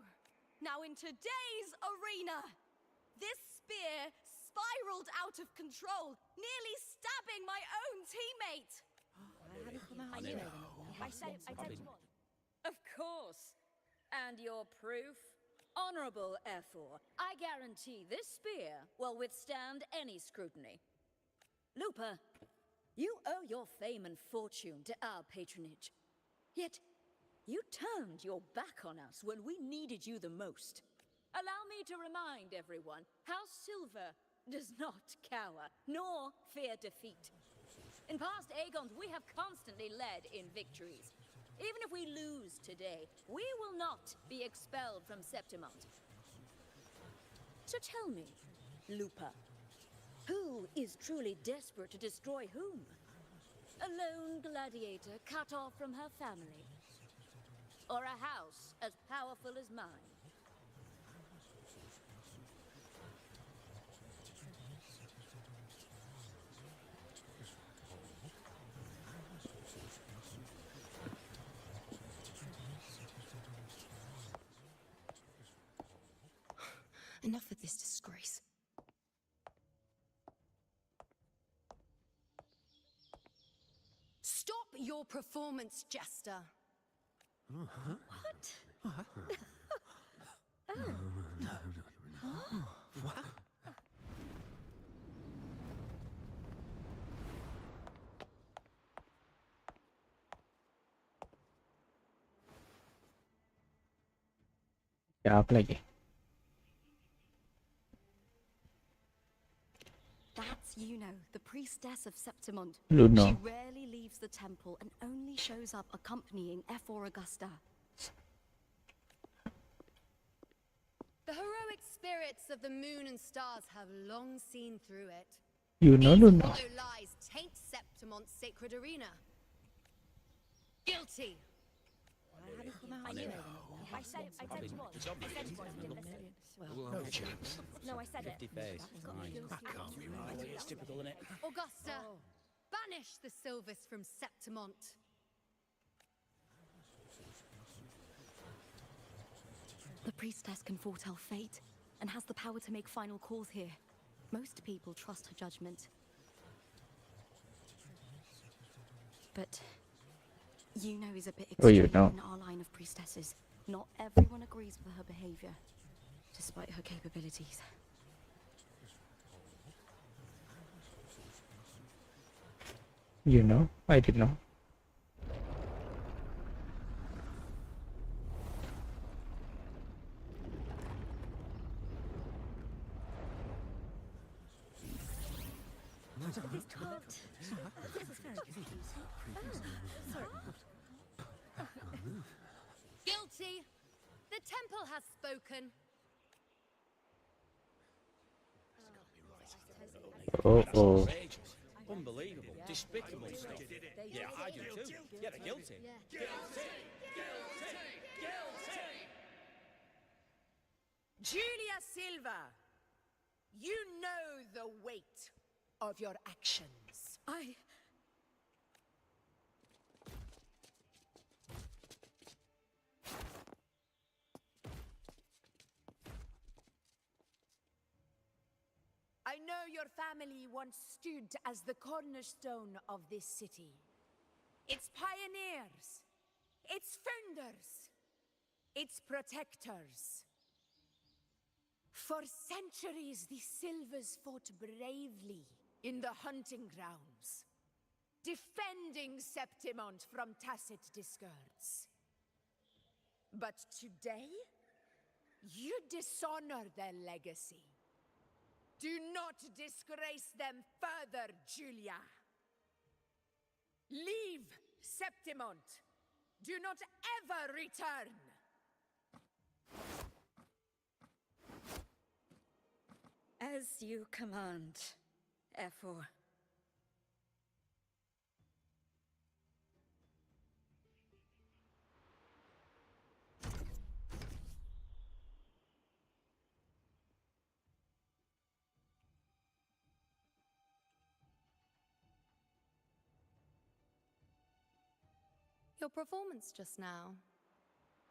Now in today's arena, this spear spiraled out of control, nearly stabbing my own teammate. Of course. And your proof? Honorable Ephor, I guarantee this spear will withstand any scrutiny. Lupa, you owe your fame and fortune to our patronage. Yet, you turned your back on us when we needed you the most. Allow me to remind everyone, House Silver does not cower, nor fear defeat. In past Aegons, we have constantly led in victories. Even if we lose today, we will not be expelled from Septimont. So tell me, Lupa, who is truly desperate to destroy whom? A lone gladiator cut off from her family? Or a house as powerful as mine? Enough of this disgrace. Stop your performance, Jester. What? Ya apa lagi? That's the priestess of Septimont. Luno. She rarely leaves the temple and only shows up accompanying F4 Augusta. The heroic spirits of the moon and stars have long seen through it. Luno. Hollow lies taint Septimont's sacred arena. Guilty. I said you was. No chance. No, I said it. 50 face. That can't be right. It's typical, isn't it? Augusta, banish the Silvus from Septimont. The priestess can foretell fate and has the power to make final calls here. Most people trust her judgment. But Yuno is a bit Oh, extreme Yuno. in our line of priestesses. Not everyone agrees with her behavior, despite her capabilities. You know? I didn't know. Guilty. The temple has spoken. Oh. Unbelievable. Despicable stuff. Yeah, I do too. Yeah, they're guilty. Julia Silva, you know the weight of your actions. I know your family once stood as the cornerstone of this city. Its pioneers, its founders, its protectors. For centuries, the Silvers fought bravely in the hunting grounds, defending Septimont from tacit discards. But today, you dishonor their legacy. Do not disgrace them further, Julia. Leave Septimont. Do not ever return. As you command, F4. Your performance just now,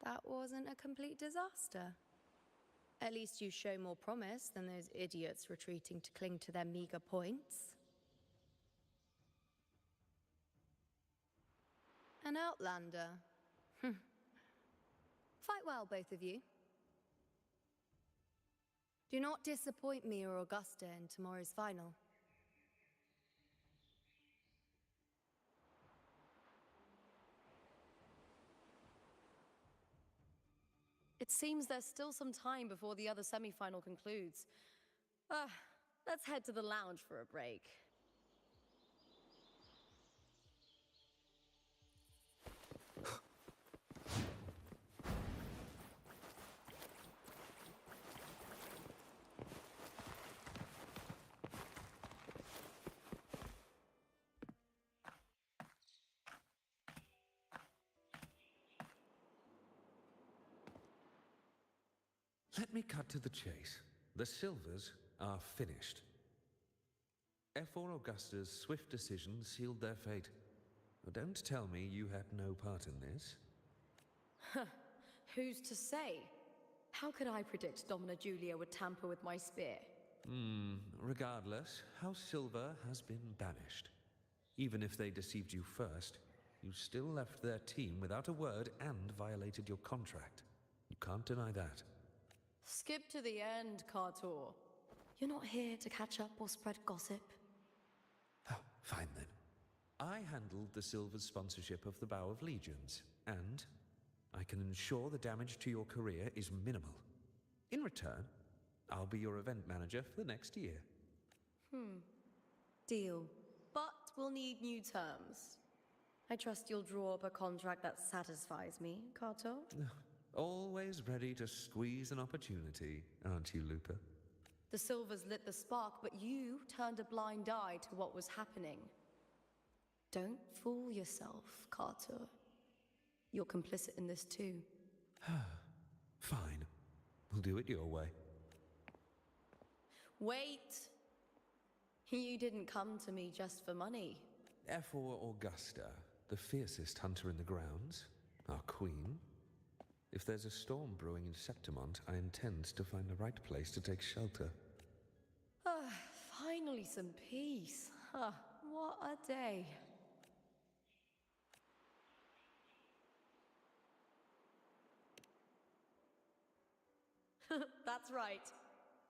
that wasn't a complete disaster. At least you show more promise than those idiots retreating to cling to their meager points. An outlander. Fight well, both of you. Do not disappoint me or Augusta in tomorrow's final. It seems there's still some time before the other semi-final concludes. Let's head to the lounge for a break. Let me cut to the chase. The Silvers are finished. F4 Augusta's swift decision sealed their fate. Don't tell me you had no part in this. Who's to say? How could I predict Domina Julia would tamper with my spear? Regardless, House Silver has been banished. Even if they deceived you first, you still left their team without a word and violated your contract. You can't deny that. Skip to the end, Cartor. You're not here to catch up or spread gossip. Fine then. I handled the Silver's sponsorship of the Bow of Legions, and I can ensure the damage to your career is minimal. In return, I'll be your event manager for the next year. Deal. But we'll need new terms. I trust you'll draw up a contract that satisfies me, Kato? Always ready to squeeze an opportunity, aren't you, Lupa? The Silvers lit the spark, but you turned a blind eye to what was happening. Don't fool yourself, Kato. You're complicit in this too. Fine. We'll do it your way. Wait! You didn't come to me just for money. F4 Augusta, the fiercest hunter in the grounds, our queen. If there's a storm brewing in Septimont, I intend to find the right place to take shelter. Finally some peace. What a day. That's right.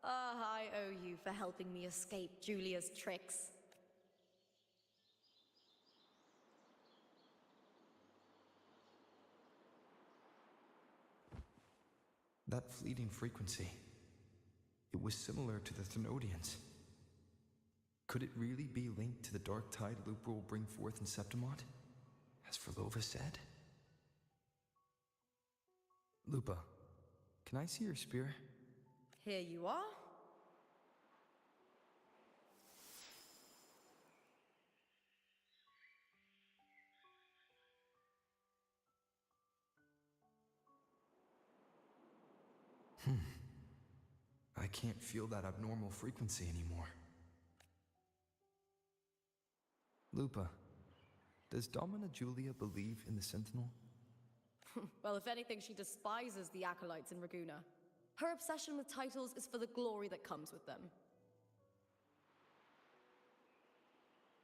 I owe you for helping me escape Julia's tricks. That fleeting frequency, it was similar to the Thenodians. Could it really be linked to the dark tide Lupa will bring forth in Septimont, as Verlova said? Lupa, can I see your spear? Here you are. I can't feel that abnormal frequency anymore. Lupa, does Domina Julia believe in the Sentinel? Well, if anything, she despises the acolytes in Raguna. Her obsession with titles is for the glory that comes with them.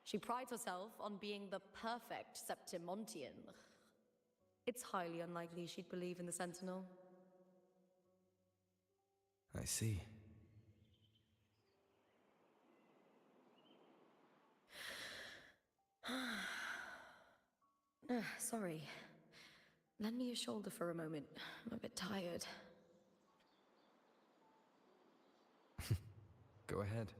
She prides herself on being the perfect Septimontian. It's highly unlikely she'd believe in the Sentinel. I see. Sorry. Lend me your shoulder for a moment. I'm a bit tired. Go ahead.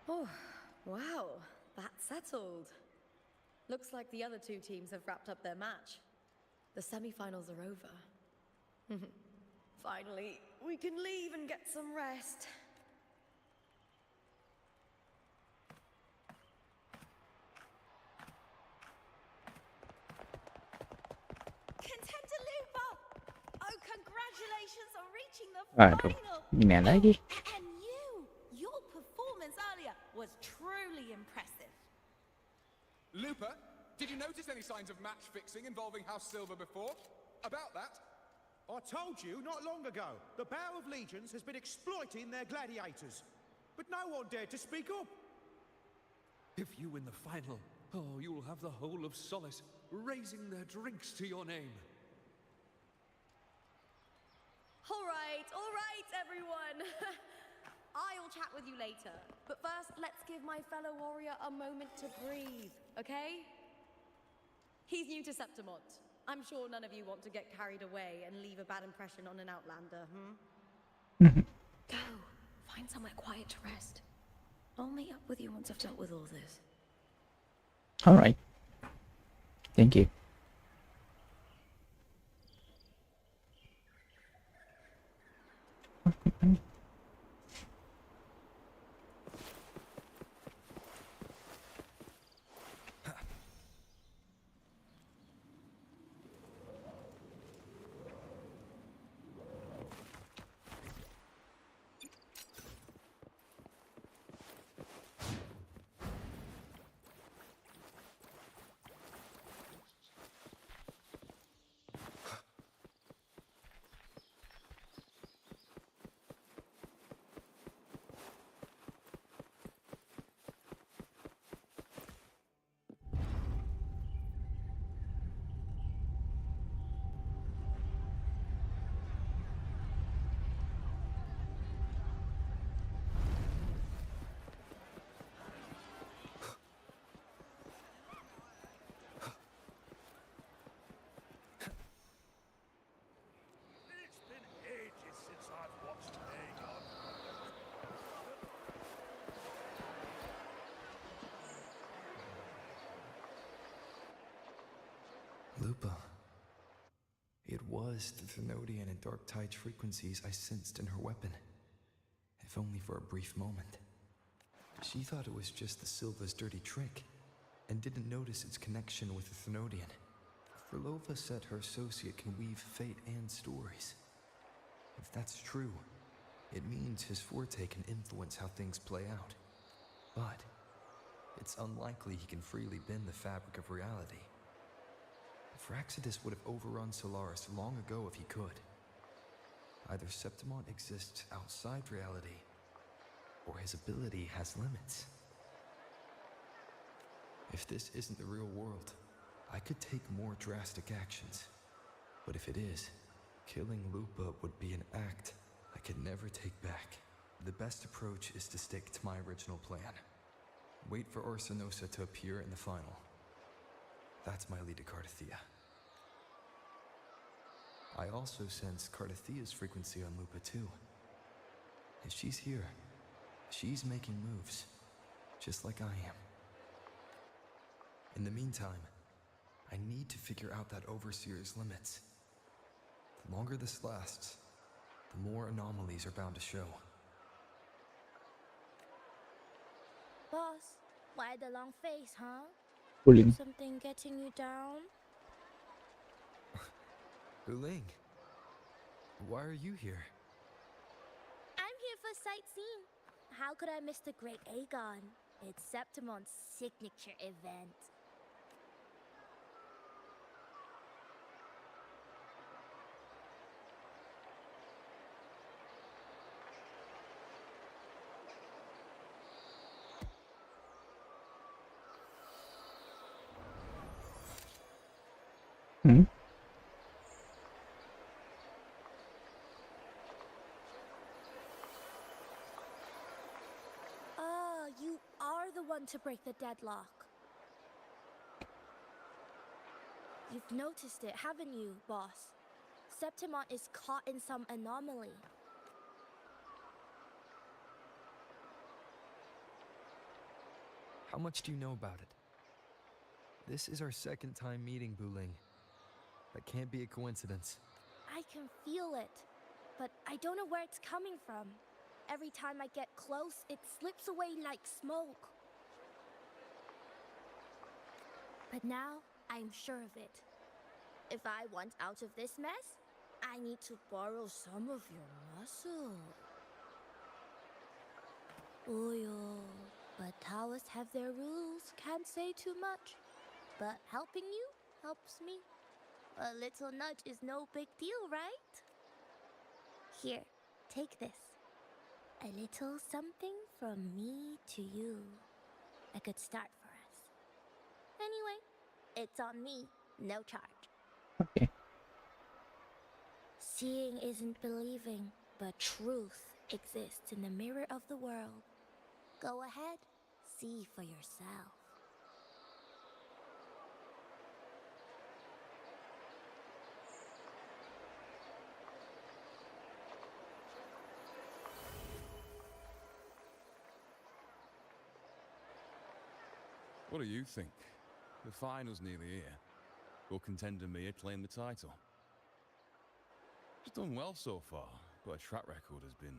Oh, wow. That's settled. Looks like the other two teams have wrapped up their match. The semi-finals are over. Finally, we can leave and get some rest. Contender Lupa! Oh, congratulations on reaching the Aduh, final! ini lagi. And your performance earlier was truly impressive. Lupa, did you notice any signs of match fixing involving House Silver before? About that? I told you not long ago, the Bow of Legions has been exploiting their gladiators. But no one dared to speak up. If you win the final, you'll have the whole of Solace raising their drinks to your name. All right, everyone. I'll chat with you later. But first, let's give my fellow warrior a moment to breathe, okay? He's new to Septimont. I'm sure none of you want to get carried away and leave a bad impression on an outlander, Go. Find somewhere quiet to rest. I'll meet up with you once I've dealt with all this. Alright. Thank you. Lupa. It was the Thenodian and Dark Tide's frequencies I sensed in her weapon, if only for a brief moment. She thought it was just the Silva's dirty trick, and didn't notice its connection with the Thenodian. Frolova said her associate can weave fate and stories. If that's true, it means his forte can influence how things play out. But it's unlikely he can freely bend the fabric of reality. Fraxidus would have overrun Solaris long ago if he could. Either Septimon exists outside reality, or his ability has limits. If this isn't the real world, I could take more drastic actions. But if it is, killing Lupa would be an act I could never take back. The best approach is to stick to my original plan. Wait for Arsenosa to appear in the final. That's my lead to Cardathea. I also sense Cardathea's frequency on Lupa too. If she's here, she's making moves, just like I am. In the meantime, I need to figure out that Overseer's limits. The longer this lasts, the more anomalies are bound to show. Boss, why the long face, huh? Pulling. Something getting you down? Buling, why are you here? I'm here for sightseeing. How could I miss the Great Aegon? It's Septimon's signature event. Hmm? You are the one to break the deadlock. You've noticed it, haven't you, boss? Septimon is caught in some anomaly. How much do you know about it? This is our second time meeting, Buling. That can't be a coincidence. I can feel it, but I don't know where it's coming from. Every time I get close, it slips away like smoke. But now, I'm sure of it. If I want out of this mess, I need to borrow some of your muscle. Oyo, but Taoists have their rules, can't say too much. But helping you helps me. A little nudge is no big deal, right? Here, take this. A little something from me to you. A good start for us. Anyway, it's on me, no charge. Okay. Seeing isn't believing, but truth exists in the mirror of the world. Go ahead, see for yourself. What do you think? The final's nearly here. Will contender Mia claim the title? She's done well so far, but her track record has been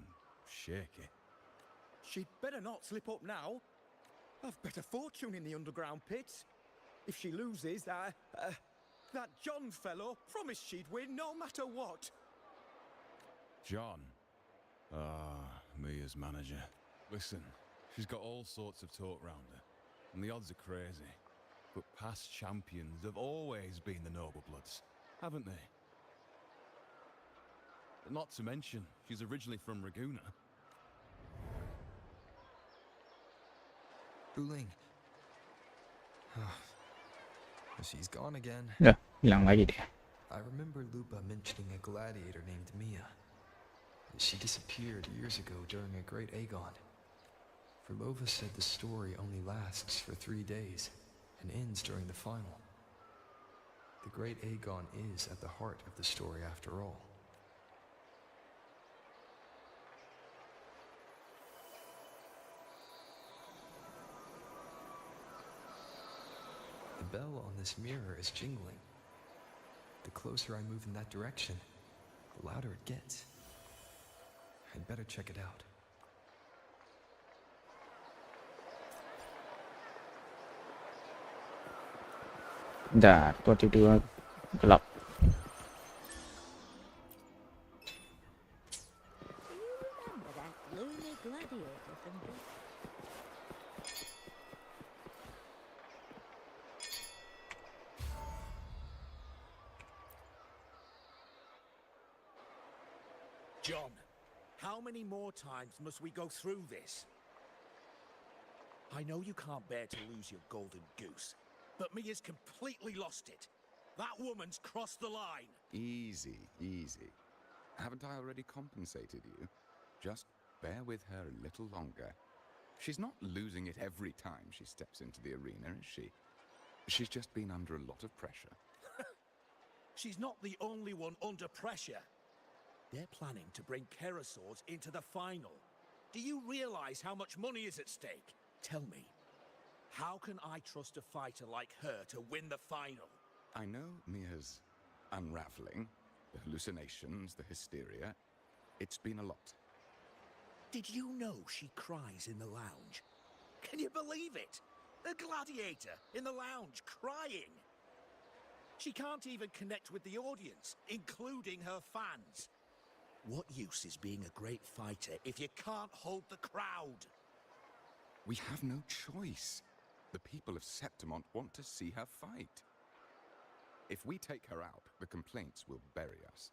shaky. She'd better not slip up now. I've bet a fortune in the underground pits. If she loses, that John fellow promised she'd win no matter what. John? Mia's manager. Listen, she's got all sorts of talk round her, and the odds are crazy. But past champions have always been the Noble Bloods, haven't they? Not to mention, she's originally from Raguna. Buling. She's gone again. Dah, hilang lagi dia. I remember Lupa mentioning a gladiator named Mia. She disappeared years ago during a great Aegon. Frolova said the story only lasts for 3 days and ends during the final. The great Aegon is at the heart of the story after all. The bell on this mirror is jingling. The closer I move in that direction, the louder it gets. I'd better check it out. Dah, 22 gelap. Remember that gloomy gladiator from John, how many more times must we go through this? I know you can't bear to lose your golden goose, but Mia's completely lost it. That woman's crossed the line. Easy, easy. Haven't I already compensated you? Just bear with her a little longer. She's not losing it every time she steps into the arena, is she? She's just been under a lot of pressure. She's not the only one under pressure. They're planning to bring Kerosaurs into the final. Do you realize how much money is at stake? Tell me, how can I trust a fighter like her to win the final? I know Mia's unraveling, the hallucinations, the hysteria. It's been a lot. Did you know she cries in the lounge? Can you believe it? A gladiator in the lounge crying. She can't even connect with the audience, including her fans. What use is being a great fighter if you can't hold the crowd? We have no choice. The people of Septimont want to see her fight. If we take her out, the complaints will bury us.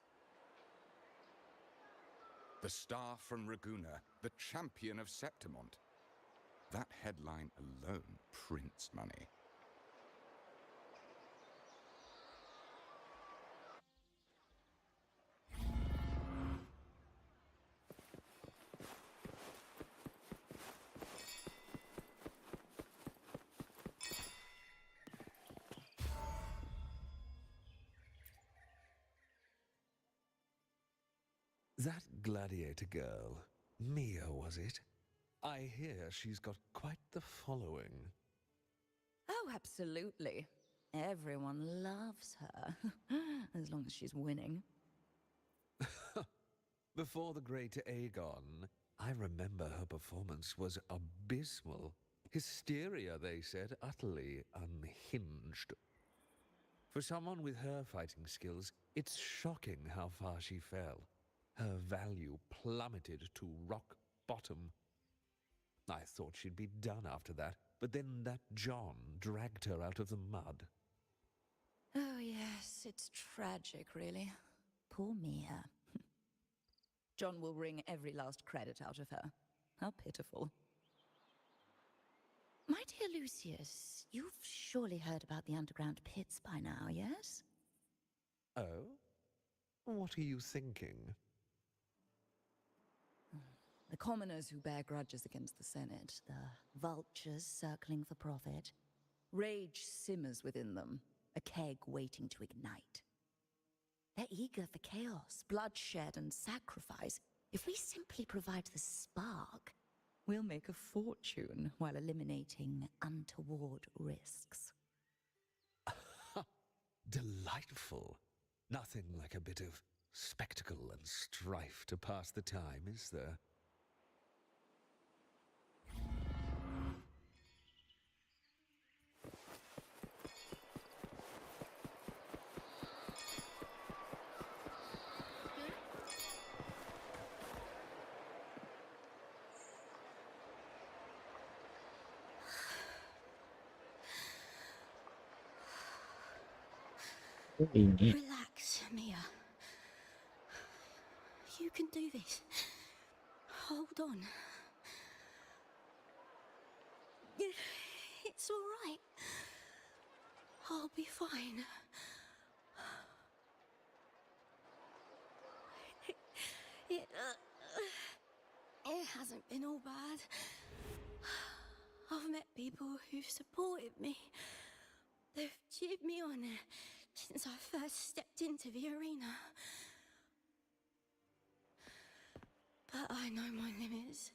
The star from Raguna, the champion of Septimont. That headline alone prints money. That gladiator girl, Mia, was it? I hear she's got quite the following. Oh, absolutely. Everyone loves her, as long as she's winning. Before the great Aegon, I remember her performance was abysmal. Hysteria, they said, utterly unhinged. For someone with her fighting skills, it's shocking how far she fell. Her value plummeted to rock bottom. I thought she'd be done after that, but then that John dragged her out of the mud. Oh, yes, it's tragic, really. Poor Mia. John will wring every last credit out of her. How pitiful. My dear Lucius, you've surely heard about the underground pits by now, yes? Oh? What are you thinking? The commoners who bear grudges against the Senate, the vultures circling for profit. Rage simmers within them, a keg waiting to ignite. They're eager for chaos, bloodshed, and sacrifice. If we simply provide the spark, we'll make a fortune while eliminating untoward risks. Delightful. Nothing like a bit of spectacle and strife to pass the time, is there? Relax, Mia. You can do this. Hold on. It's all right. I'll be fine. It hasn't been all bad. I've met people who've supported me. They've cheered me on since I first stepped into the arena. But I know my limits.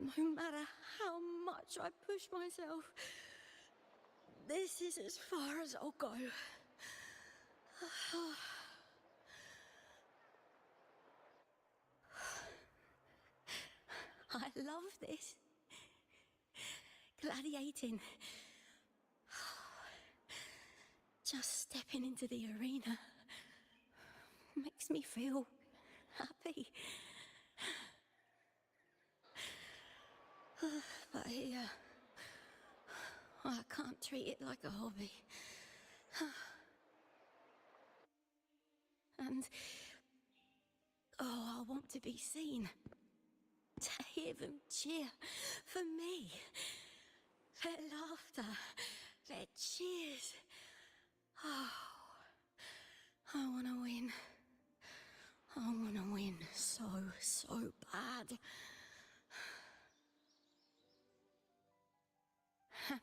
No matter how much I push myself, this is as far as I'll go. I love this. Gladiating. Just stepping into the arena makes me feel happy. But here, I can't treat it like a hobby. And, I want to be seen. To hear them cheer for me. Their laughter, their cheers. Oh, I want to win. I want to win so, so bad. And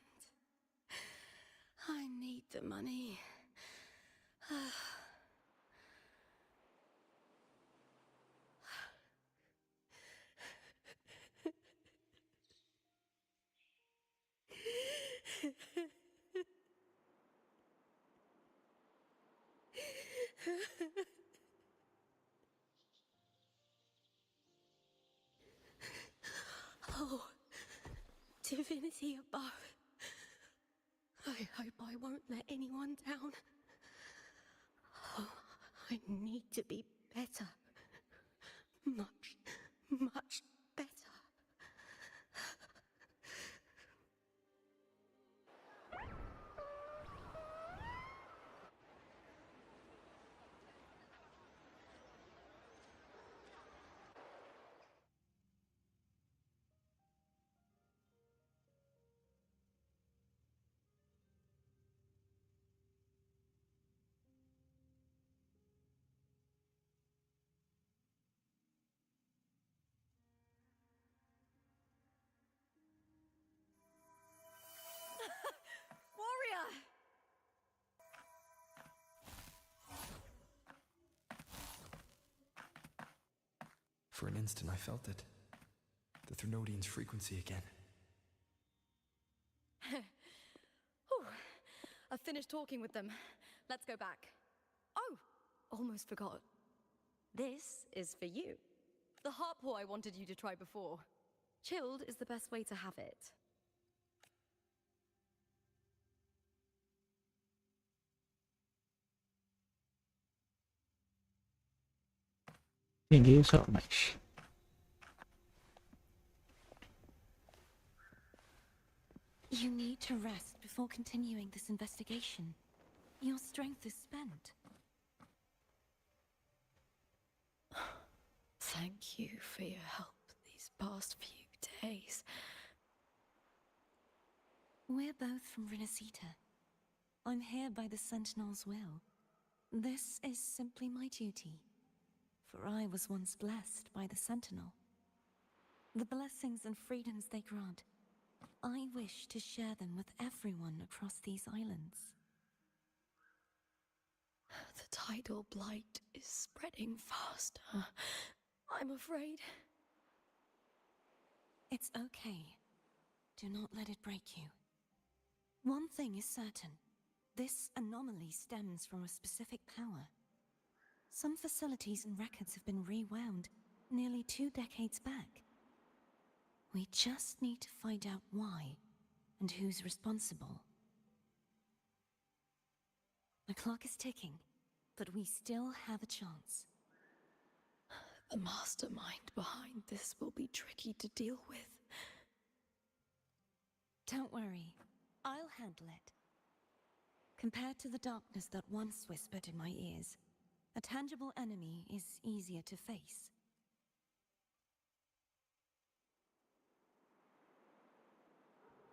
I need the money. Oh, divinity above. I hope I won't let anyone down. Oh, I need to be better. Much, much better. Warrior! For an instant, I felt it. The Thrunodian's frequency again. Whew. I've finished talking with them. Let's go back. Oh, almost forgot. This is for you. The harpor I wanted you to try before. Chilled is the best way to have it. Thank you so much. You need to rest before continuing this investigation. Your strength is spent. Thank you for your help these past few days. We're both from Renacita. I'm here by the Sentinel's will. This is simply my duty, for I was once blessed by the Sentinel. The blessings and freedoms they grant, I wish to share them with everyone across these islands. The tidal blight is spreading faster. I'm afraid. It's okay. Do not let it break you. One thing is certain. This anomaly stems from a specific power. Some facilities and records have been rewound nearly 2 decades back. We just need to find out why and who's responsible. The clock is ticking, but we still have a chance. The mastermind behind this will be tricky to deal with. Don't worry, I'll handle it. Compared to the darkness that once whispered in my ears, a tangible enemy is easier to face.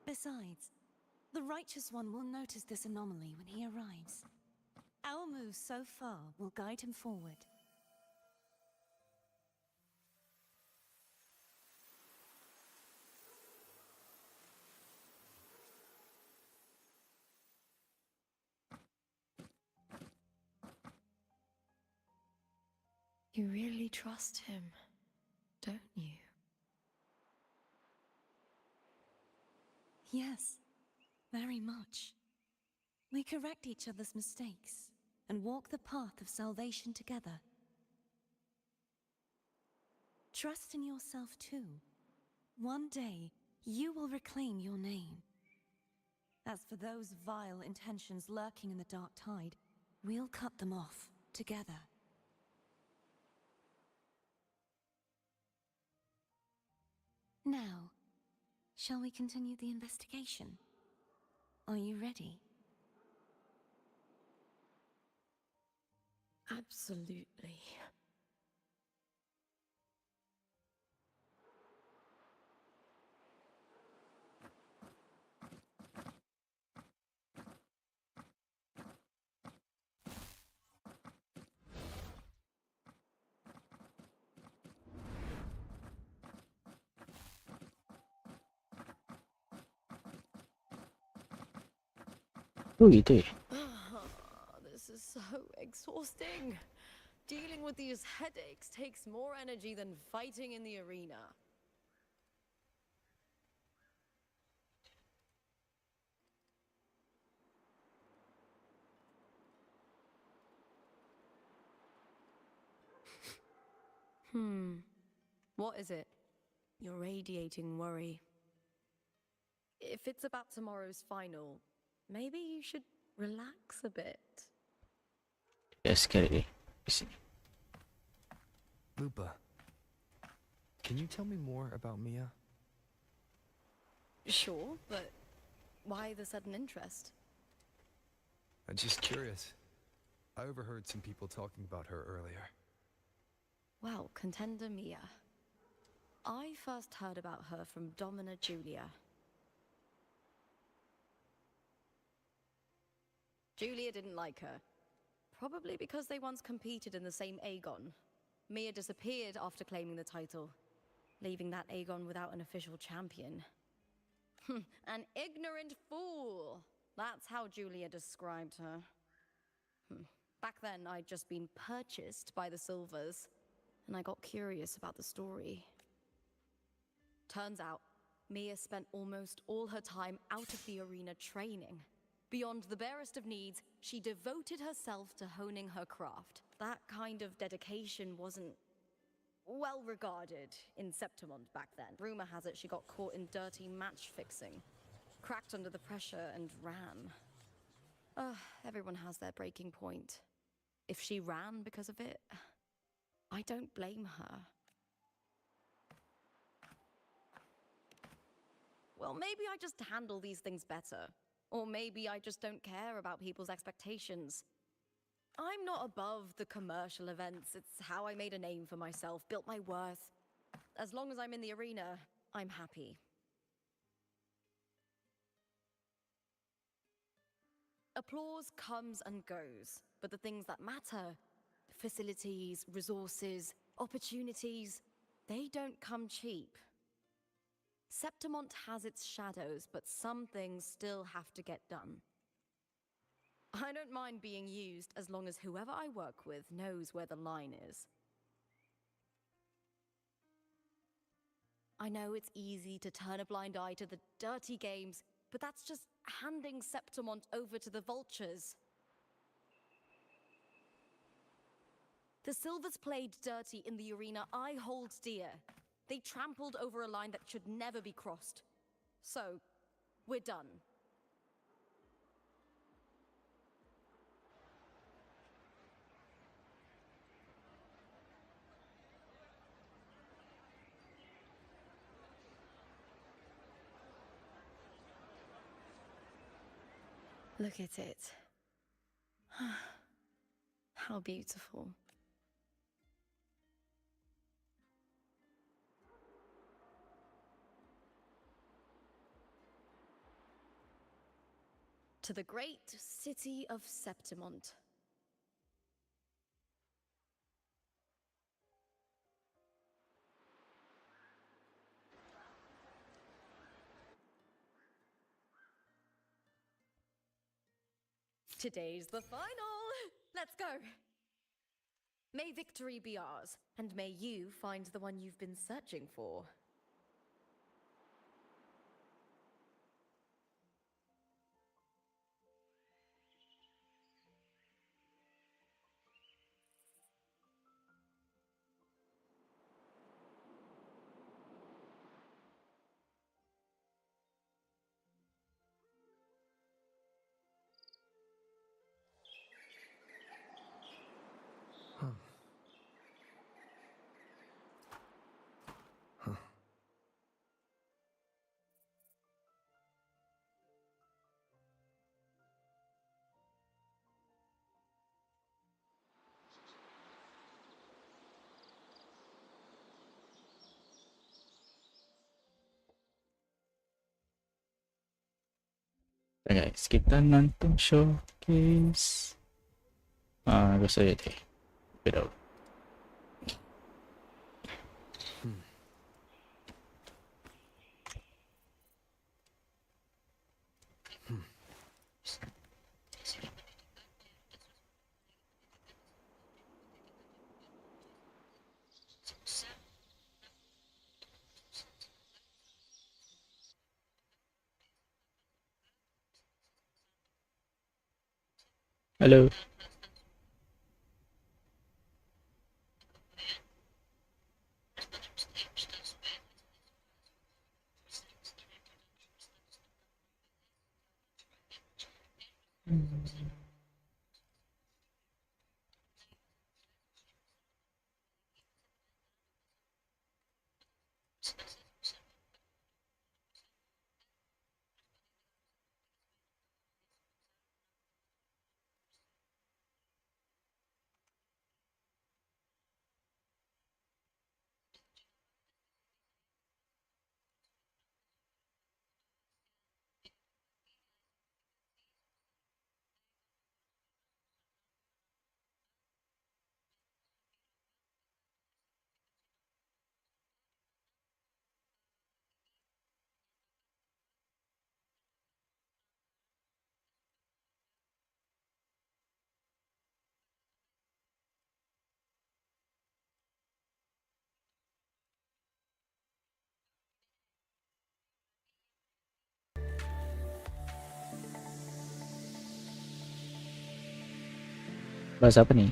Besides, the Righteous One will notice this anomaly when he arrives. Our moves so far will guide him forward. You really trust him, don't you? Yes, very much. We correct each other's mistakes and walk the path of salvation together. Trust in yourself too. One day, you will reclaim your name. As for those vile intentions lurking in the dark tide, we'll cut them off together. Now, shall we continue the investigation? Are you ready? Absolutely. Oh, you did. This is so exhausting. Dealing with these headaches takes more energy than fighting in the arena. What is it? You're radiating worry. If it's about tomorrow's final, maybe you should relax a bit. Let's get it. See. Lupa, can you tell me more about Mia? Sure, but why the sudden interest? I'm just curious. I overheard some people talking about her earlier. Well, contender Mia. I first heard about her from Domina Julia. Julia didn't like her. Probably because they once competed in the same Aegon. Mia disappeared after claiming the title, leaving that Aegon without an official champion. An ignorant fool! That's how Julia described her. Back then, I'd just been purchased by the Silvers, and I got curious about the story. Turns out, Mia spent almost all her time out of the arena training. Beyond the barest of needs, she devoted herself to honing her craft. That kind of dedication wasn't well regarded in Septimont back then. Rumor has it she got caught in dirty match fixing, cracked under the pressure and ran. Everyone has their breaking point. If she ran because of it, I don't blame her. Well, maybe I just handle these things better. Or maybe I just don't care about people's expectations. I'm not above the commercial events. It's how I made a name for myself, built my worth. As long as I'm in the arena, I'm happy. Applause comes and goes, but the things that matter, facilities, resources, opportunities, they don't come cheap. Septimont has its shadows, but some things still have to get done. I don't mind being used as long as whoever I work with knows where the line is. I know it's easy to turn a blind eye to the dirty games, but that's just handing Septimont over to the vultures. The Silvers played dirty in the arena I hold dear. They trampled over a line that should never be crossed. So, we're done. Look at it. How beautiful. To the great city of Septimont. Today's the final! Let's go! May victory be ours, and may you find the one you've been searching for. Guys, kita nonton showcase. Gusto yun eh. Pero hello. Bahas apa nih?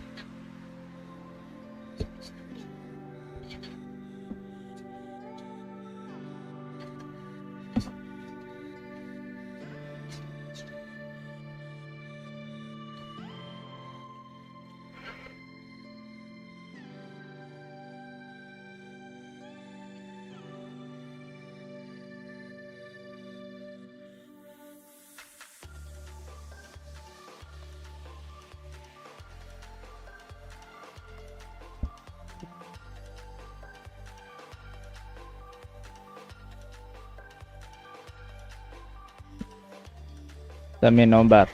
Sambil nobar.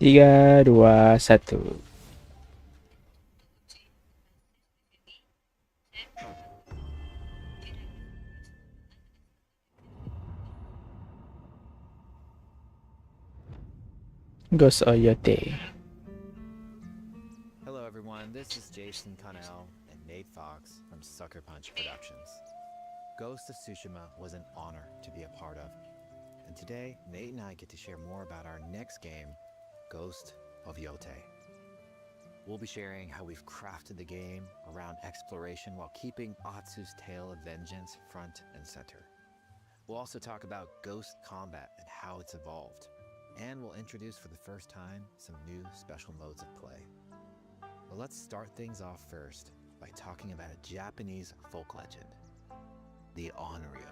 Tiga, dua, satu. Ghost of your day. Hello everyone, this is Jason Connell and Nate Fox from Sucker Punch Productions. Ghost of Tsushima was an honor to be a part of. And today, Nate and I get to share more about our next game, Ghost of Yotei. We'll be sharing how we've crafted the game around exploration while keeping Atsu's tale of vengeance front and center. We'll also talk about ghost combat and how it's evolved. And we'll introduce for the first time some new special modes of play. But let's start things off first by talking about a Japanese folk legend, the Onryo.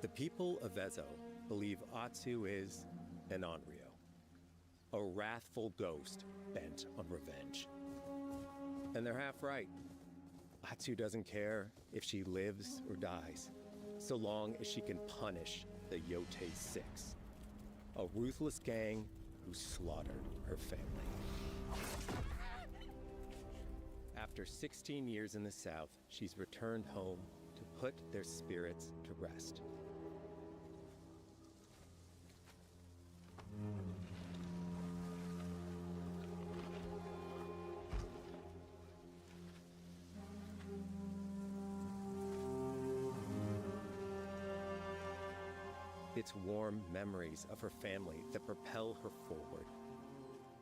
The people of Ezo believe Atsu is an Onryo, a wrathful ghost bent on revenge. And they're half right. Atsu doesn't care if she lives or dies, so long as she can punish the Yotei Six, a ruthless gang who slaughtered her family. After 16 years in the South, she's returned home to put their spirits to rest. It's warm memories of her family that propel her forward.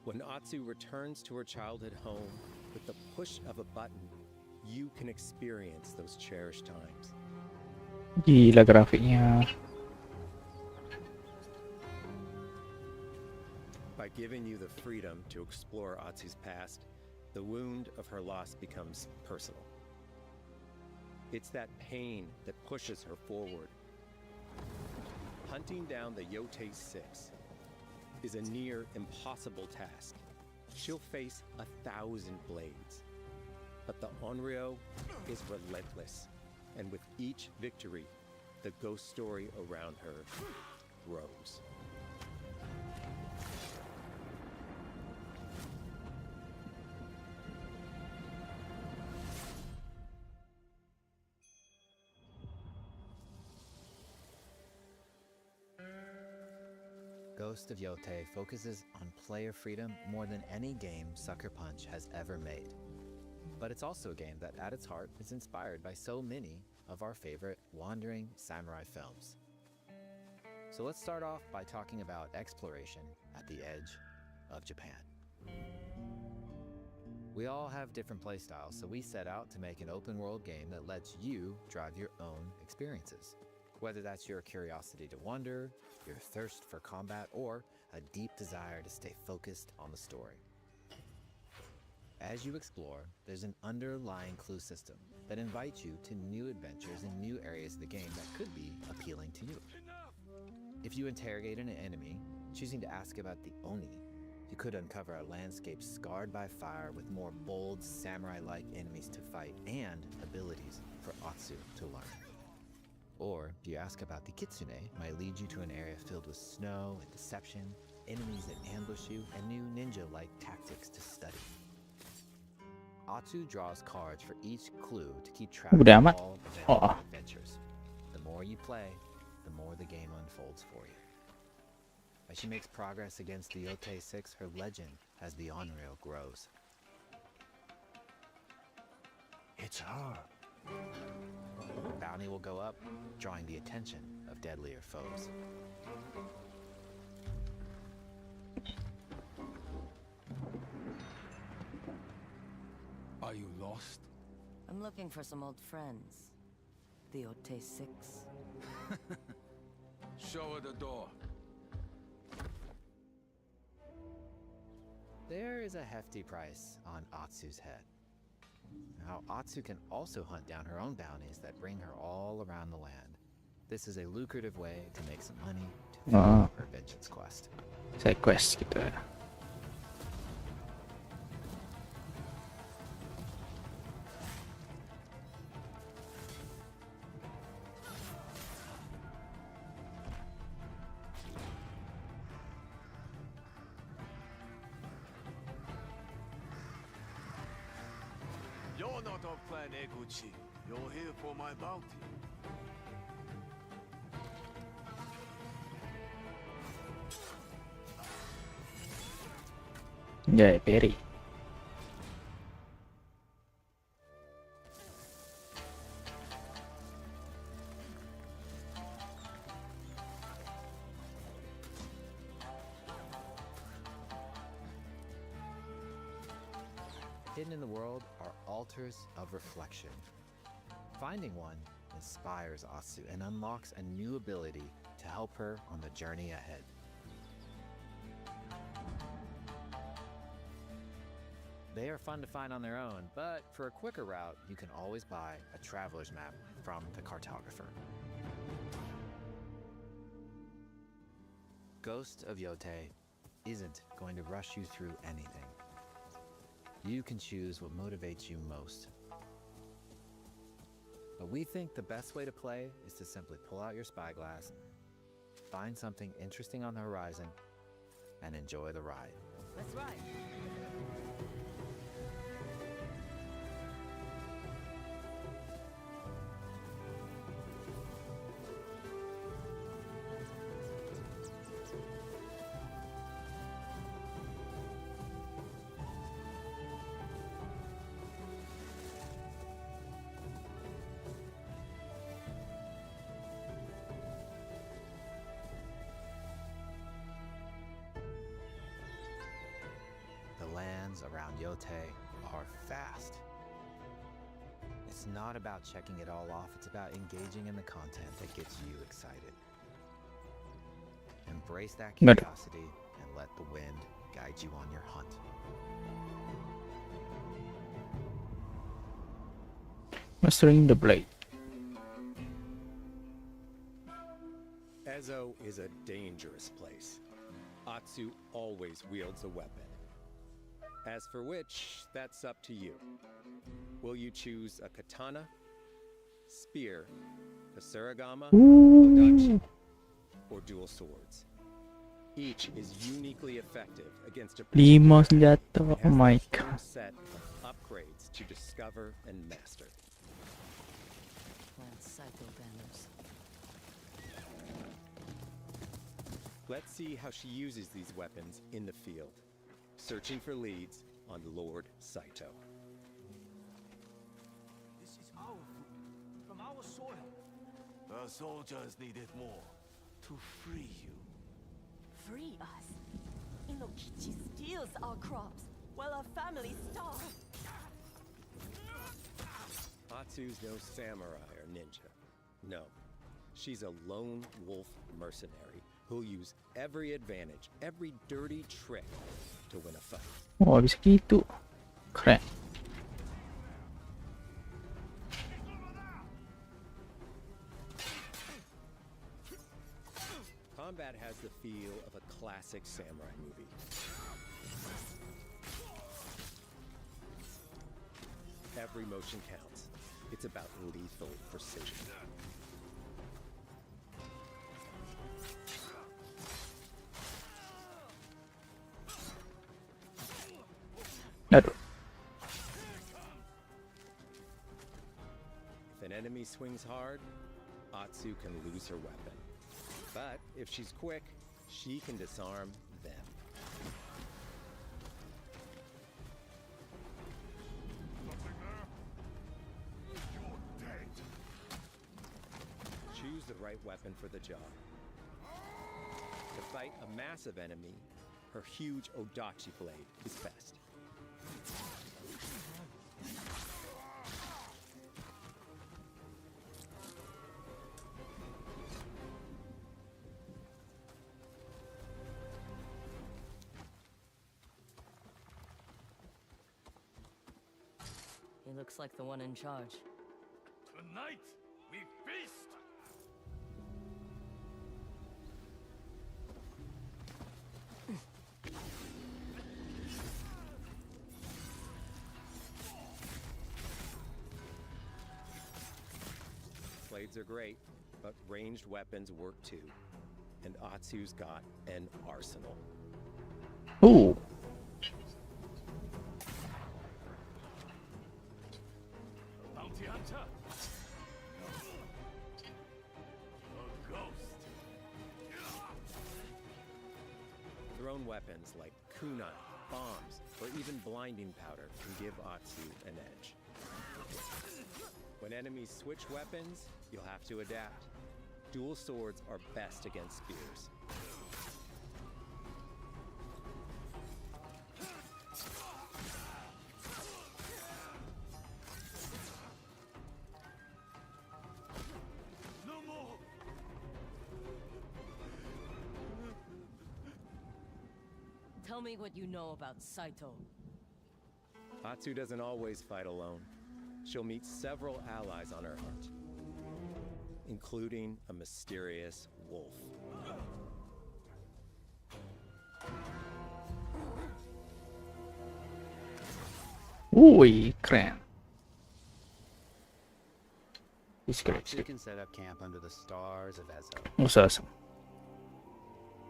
When Atsu returns to her childhood home, with the push of a button, you can experience those cherished times. Gila grafiknya. By giving you the freedom to explore Atsu's past, the wound of her loss becomes personal. It's that pain that pushes her forward. Hunting down the Yotei Six is a near impossible task. She'll face 1,000 blades. But the Onryo is relentless, and with each victory, the ghost story around her grows. Ghost of Yotei focuses on player freedom more than any game Sucker Punch has ever made. But it's also a game that at its heart is inspired by so many of our favorite wandering samurai films. So let's start off by talking about exploration at the edge of Japan. We all have different playstyles, so we set out to make an open world game that lets you drive your own experiences. Whether that's your curiosity to wander, your thirst for combat, or a deep desire to stay focused on the story. As you explore, there's an underlying clue system that invites you to new adventures in new areas of the game that could be appealing to you. If you interrogate an enemy, choosing to ask about the Oni, you could uncover a landscape scarred by fire with more bold, samurai-like enemies to fight and abilities for Atsu to learn. Or if you ask about the Kitsune, might lead you to an area filled with snow and deception, enemies that ambush you, and new ninja-like tactics to study. Atsu draws cards for each clue to keep track of all available adventures. The more you play, the more the game unfolds for you. As she makes progress against the Yotei Six, her legend as the Onryo grows. It's her. Bounty will go up, drawing the attention of deadlier foes. Are you lost? I'm looking for some old friends. The Yotei Six. Show her the door. There is a hefty price on Atsu's head. Now, Atsu can also hunt down her own bounties that bring her all around the land. This is a lucrative way to make some money to fulfill her vengeance quest. Side quest gitu ya. You're not of Clan Eguchi. You're here for my bounty. Yeah, very. Hidden in the world are altars of reflection. Finding one inspires Atsu and unlocks a new ability to help her on the journey ahead. They are fun to find on their own, but for a quicker route, you can always buy a traveler's map from the cartographer. Ghost of Yote isn't going to rush you through anything. You can choose what motivates you most. But we think the best way to play is to simply pull out your spyglass, find something interesting on the horizon, and enjoy the ride. Let's ride. The lands around Yote are vast. It's not about checking it all off, it's about engaging in the content that gets you excited. Embrace that curiosity and let the wind guide you on your hunt. Mastering the blade. Ezo is a dangerous place. Atsu always wields a weapon. As for which, that's up to you. Will you choose a katana, spear, a surigama, odachi, or dual swords? Each is uniquely effective against a Lima senjata. Oh my god. set of upgrades to discover and master. Let's see how she uses these weapons in the field. Searching for leads on Lord Saito. This is our food, from our soil. The soldiers need it more to free you. Free us? Inokichi steals our crops, while our families starve. Atsu's no samurai or ninja. No, she's a lone wolf mercenary who'll use every advantage, every dirty trick to win a fight. Oh, bisa gitu. Keren. Combat has the feel of a classic samurai movie. Every motion counts. It's about lethal precision. Aduh. If an enemy swings hard, Atsu can lose her weapon. But if she's quick, she can disarm them. Choose the right weapon for the job. To fight a massive enemy, her huge odachi blade is best. He looks like the one in charge. Tonight, we feast! Blades are great, but ranged weapons work too. And Atsu's got an arsenal. Ooh. Your own weapons like kunai, bombs, or even blinding powder can give Atsu an edge. When enemies switch weapons, you'll have to adapt. Dual swords are best against spears. Tell me what you know about Saito. Atsu doesn't always fight alone. She'll meet several allies on her hunt, including a mysterious wolf. Wih, keren. It's great. She can set up camp under the stars of Ezo. It's awesome.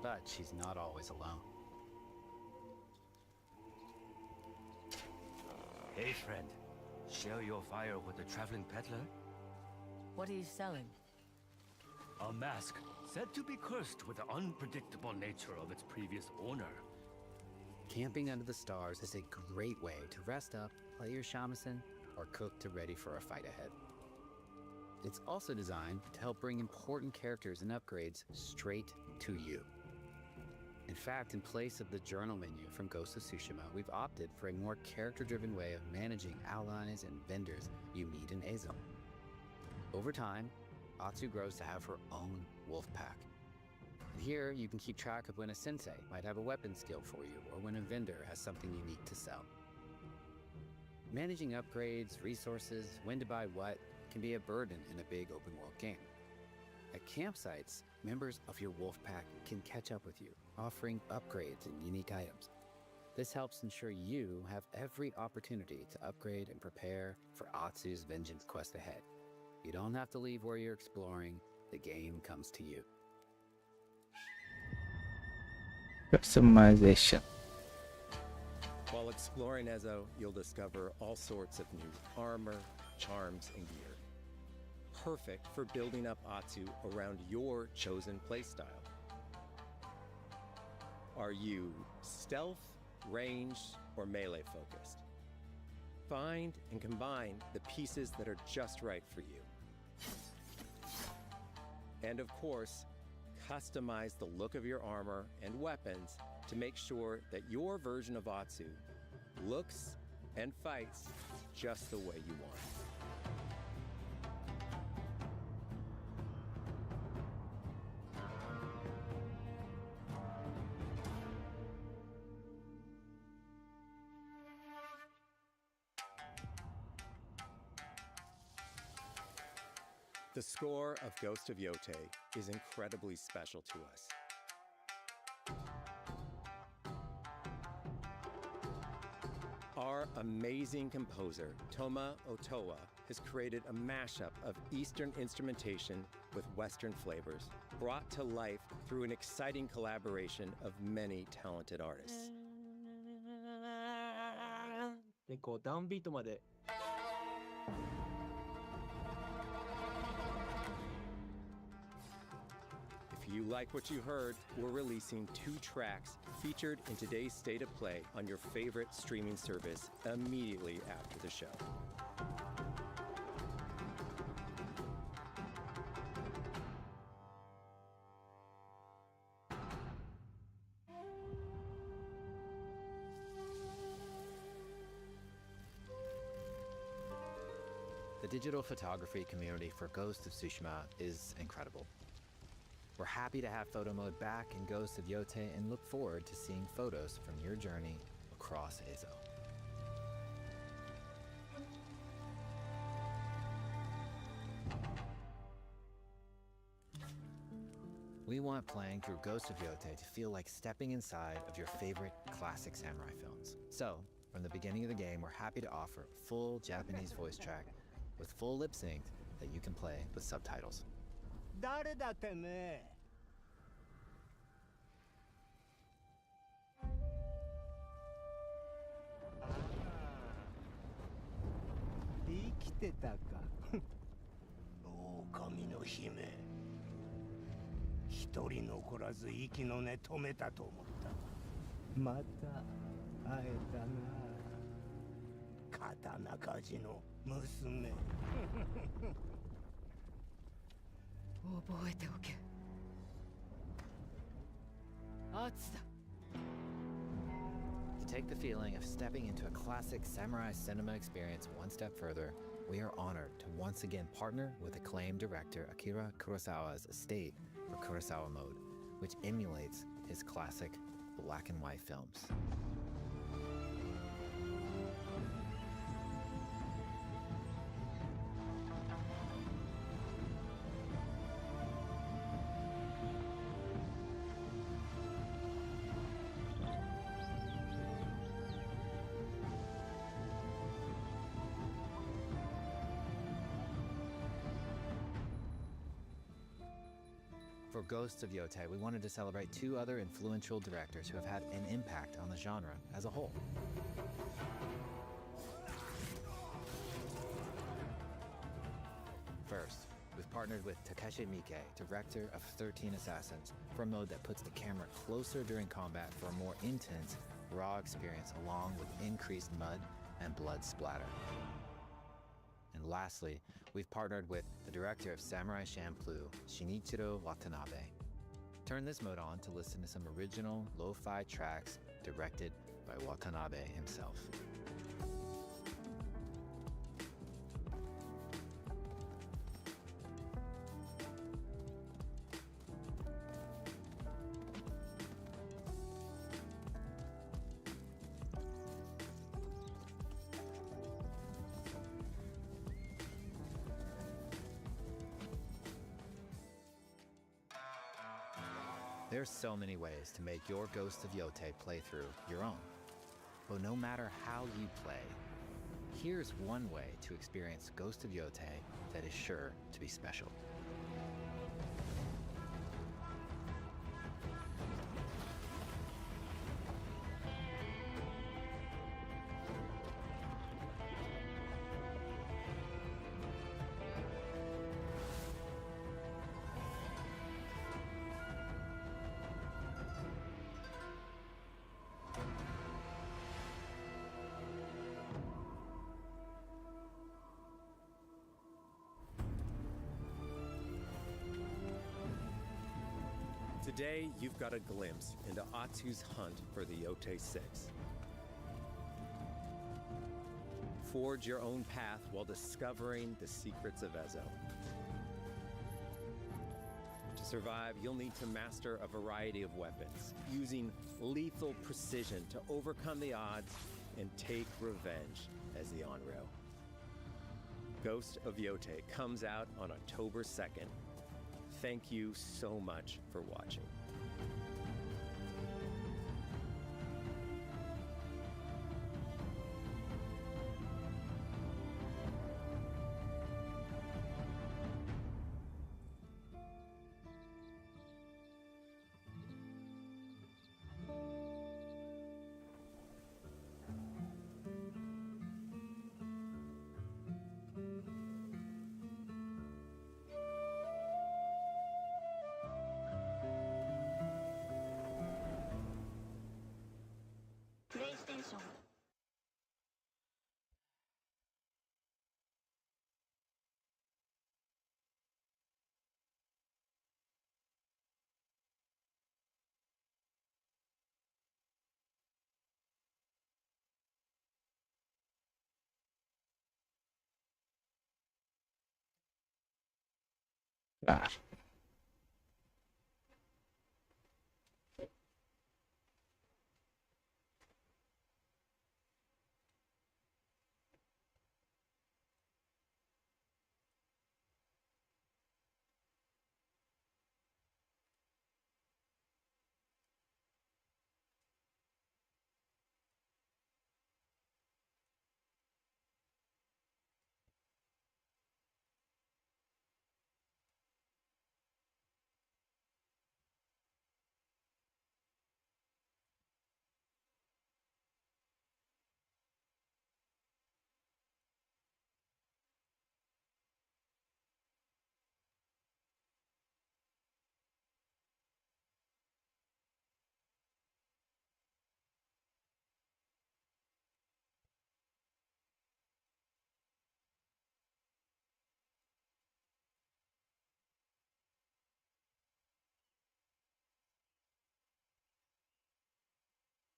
But she's not always alone. Hey, friend. Share your fire with the traveling peddler? What are you selling? A mask said to be cursed with the unpredictable nature of its previous owner. Camping under the stars is a great way to rest up, play your shamisen, or cook to ready for a fight ahead. It's also designed to help bring important characters and upgrades straight to you. In fact, in place of the journal menu from Ghost of Tsushima, we've opted for a more character-driven way of managing allies and vendors you meet in Ezo. Over time, Atsu grows to have her own wolf pack. And here, you can keep track of when a sensei might have a weapon skill for you, or when a vendor has something unique to sell. Managing upgrades, resources, when to buy what, can be a burden in a big open-world game. At campsites, members of your wolf pack can catch up with you, offering upgrades and unique items. This helps ensure you have every opportunity to upgrade and prepare for Atsu's vengeance quest ahead. You don't have to leave where you're exploring, the game comes to you. Customization. While exploring Ezo, you'll discover all sorts of new armor, charms, and gear. Perfect for building up Atsu around your chosen playstyle. Are you stealth, ranged, or melee focused? Find and combine the pieces that are just right for you. And of course, customize the look of your armor and weapons to make sure that your version of Atsu looks and fights just the way you want. The score of Ghost of Yote is incredibly special to us. Our amazing composer, Toma Otoa, has created a mashup of Eastern instrumentation with Western flavors, brought to life through an exciting collaboration of many talented artists. で、こうダウンビートまで If you like what you heard, we're releasing 2 tracks featured in today's State of Play on your favorite streaming service immediately after the show. The digital photography community for Ghost of Tsushima is incredible. We're happy to have photo mode back in Ghost of Yote and look forward to seeing photos from your journey across Ezo. We want playing through Ghost of Yote to feel like stepping inside of your favorite classic samurai films. So, from the beginning of the game, we're happy to offer a full Japanese voice track with full lip sync that you can play with subtitles. 誰だてめえ生きてたか狼の姫一人残らず息の根止めたと思ったまた会えたな。刀鍛冶の娘。覚えておけ。圧だ。To take the feeling of stepping into a classic samurai cinema experience one step further, we are honored to once again partner with acclaimed director Akira Kurosawa's estate for Kurosawa Mode, which emulates his classic black and white films. For Ghosts of Yotei, we wanted to celebrate two other influential directors who have had an impact on the genre as a whole. First, we've partnered with Takeshi Miike, director of 13 Assassins, for a mode that puts the camera closer during combat for a more intense, raw experience along with increased mud and blood splatter. And lastly, we've partnered with the director of Samurai Champloo, Shinichiro Watanabe. Turn this mode on to listen to some original lo-fi tracks directed by Watanabe himself. There's so many ways to make your Ghost of Yotei playthrough your own. But no matter how you play, here's one way to experience Ghost of Yotei that is sure to be special. Today, you've got a glimpse into Atsu's hunt for the Yotei 6. Forge your own path while discovering the secrets of Ezo. To survive, you'll need to master a variety of weapons, using lethal precision to overcome the odds and take revenge as the Onryo. Ghost of Yotei comes out on October 2nd. Thank you so much for watching. PlayStation. Ah.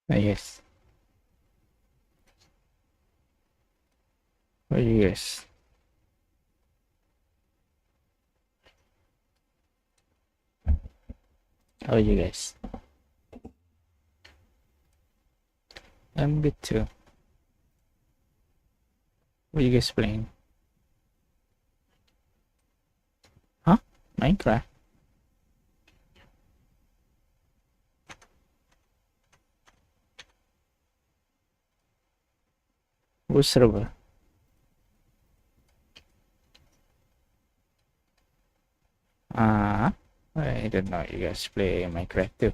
Yes. Oh, yes. How are you guys? I'm good too. What are you guys playing? Huh? Minecraft? Which server? I don't know. You guys play Minecraft too.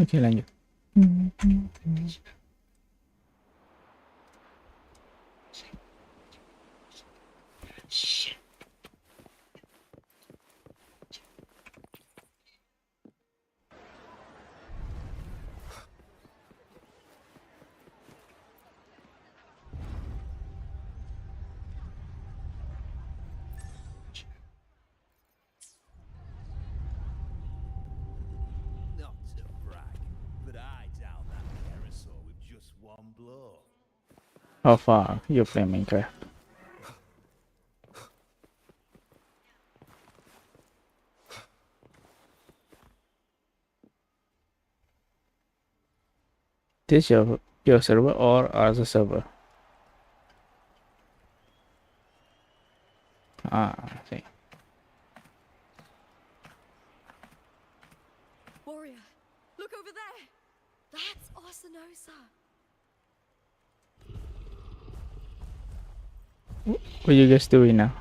Okay, lanjut. Not to brag, but I down that pterosaur with just one blow. How far you play Minecraft? This your server or other server? I see. Warrior, look over there. That's Arsenosa. What you guys doing now?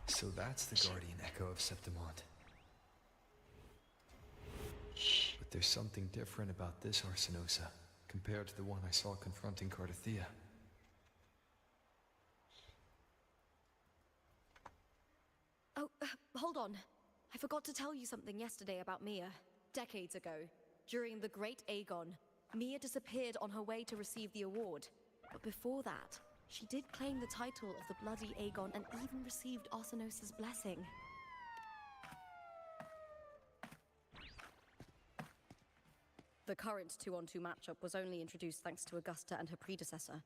So that's the guardian echo of Septimont. But there's something different about this Arsenosa compared to the one I saw confronting Cardathea. Oh, hold on. I forgot to tell you something yesterday about Mia. Decades ago, during the Great Aegon, Mia disappeared on her way to receive the award. But before that, she did claim the title of the Bloody Aegon and even received Arsenosa's blessing. The current 2-on-2 matchup was only introduced thanks to Augusta and her predecessor.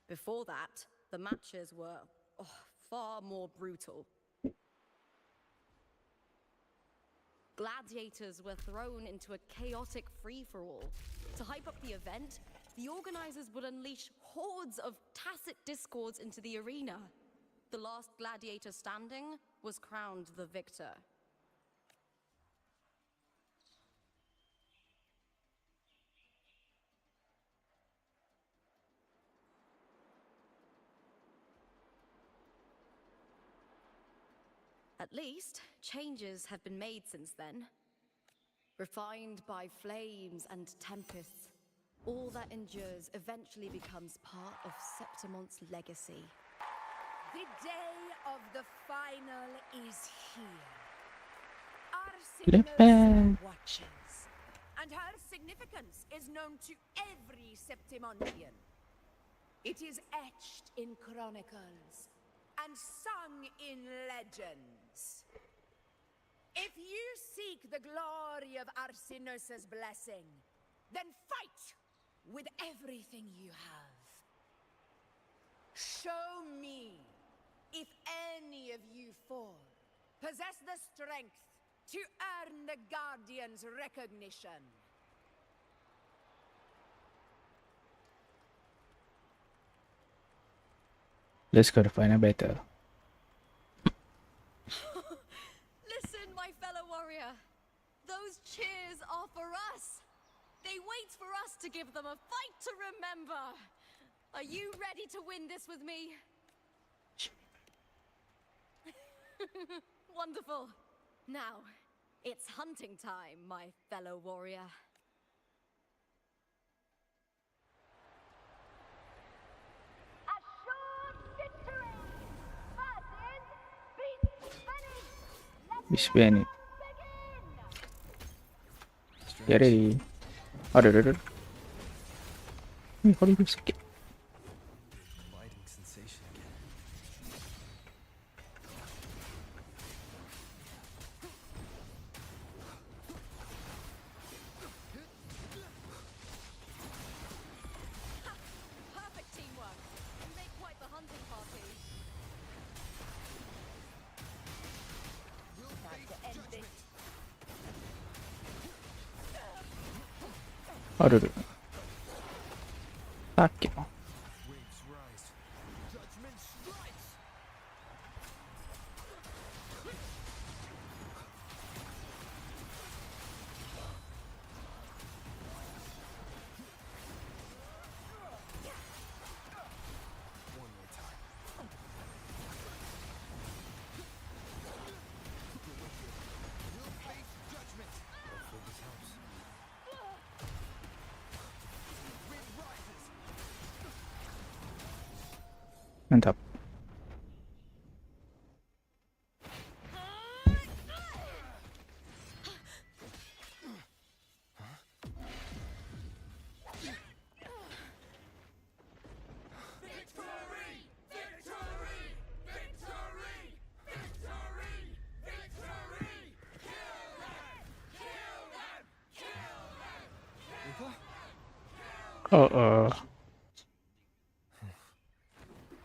Before that, the matches were far more brutal. Gladiators were thrown into a chaotic free-for-all. To hype up the event, the organizers would unleash hordes of tacit discords into the arena. The last gladiator standing was crowned the victor. At least, changes have been made since then. Refined by flames and tempests, all that endures eventually becomes part of Septimon's legacy. The day of the final is here. Arsenal's watches, and her significance is known to every Septimontian. It is etched in chronicles and sung in legends. If you seek the glory of Arsinosa's blessing, then fight with everything you have. Show me if any of you four possess the strength to earn the Guardian's recognition. Let's go to find a battle. Listen, my fellow warrior. Those cheers are for us. They wait for us to give them a fight to remember. Are you ready to win this with me? Wonderful. Now, it's hunting time, my fellow warrior. Miss Bennett. Get ready. Aduh. Kok dia sakit? Biting sensation again. Perfect teamwork. You make quite the hunting party. Time to end this. Aduh. Sakit. Waves rise. Judgment strikes. One more time. We'll face judgment. Hopefully this helps. Wind rises. Mantap.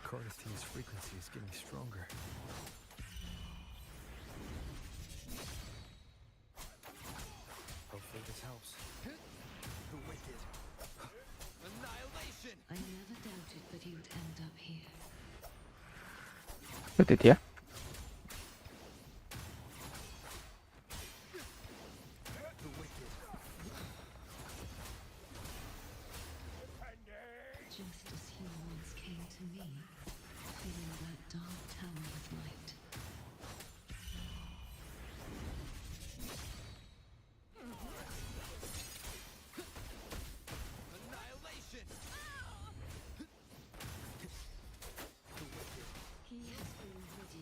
Cardisthi's frequency is getting stronger. Hopefully this helps. The wicked. Annihilation. I never doubted that he would end up here. What did ya? The wicked. Just as he once came to me, filling that dark tower with light. Annihilation. He has been ready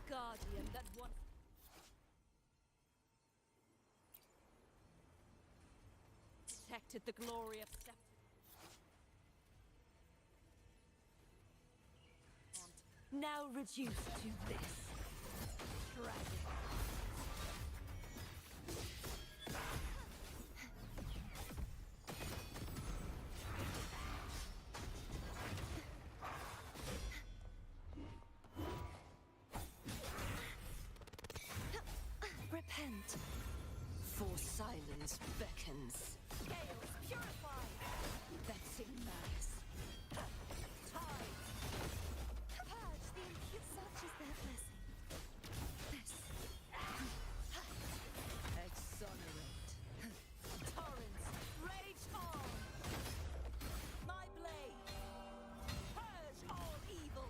guardian that once protected the glory of now reduced to this dragon. Repent, for silence beckons. Scales purify. Vexing malice. Tide. Purge the impure. Such is their blessing. This. Exonerate. Torrents, rage on. My blade. Purge all evil.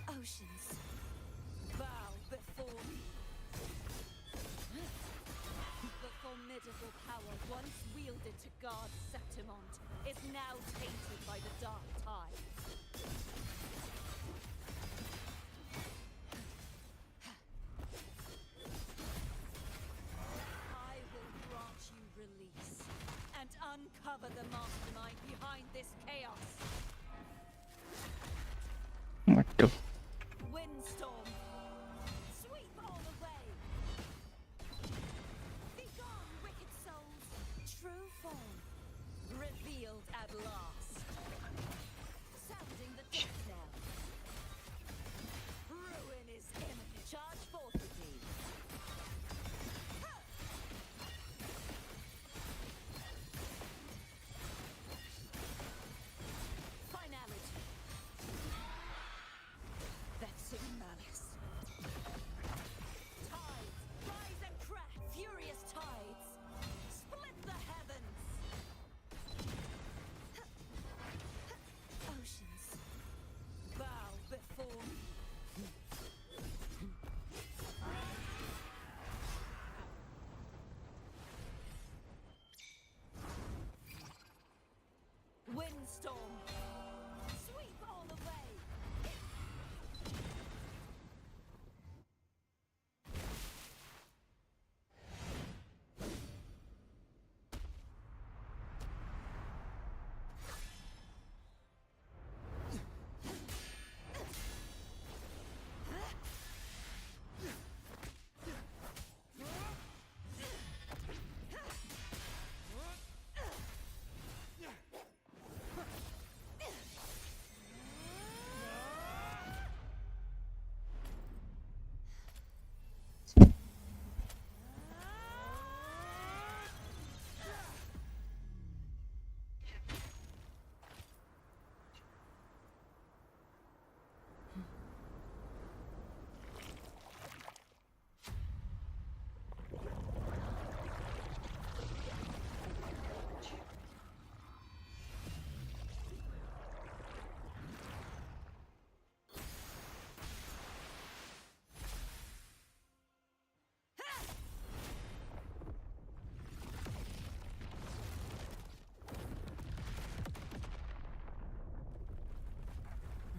Oceans. Bow before me. The formidable power once wielded to guard Septimont is now tainted by the dark tide. I will grant you release and uncover the mastermind behind this chaos. What the? Windstorm, sweep all away. Be gone, wicked souls. True form, revealed at last. Sounding the death knell. Ruin is imminent. Charge forth with me. Finality. Vexing malice. Tides, rise and crash. Furious tides. Split the heavens. Oceans. Bow before me. Windstorm. Sweep all away.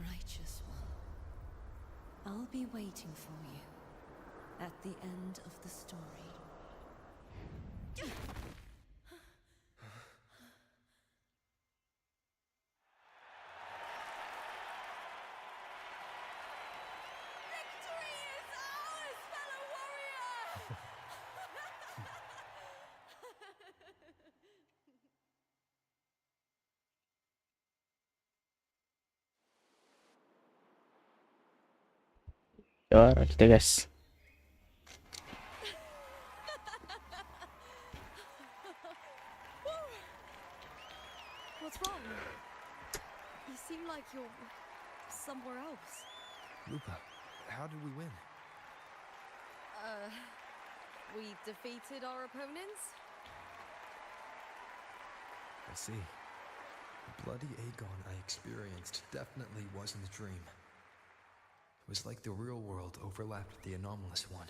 Righteous one, I'll be waiting for you at the end of the story. Victory is ours, fellow warrior! Juara kita guys. What's wrong? You seem like you're somewhere else. Lupa, how did we win? We defeated our opponents? I see. The bloody Aegon I experienced definitely wasn't a dream. It was like the real world overlapped with the anomalous one.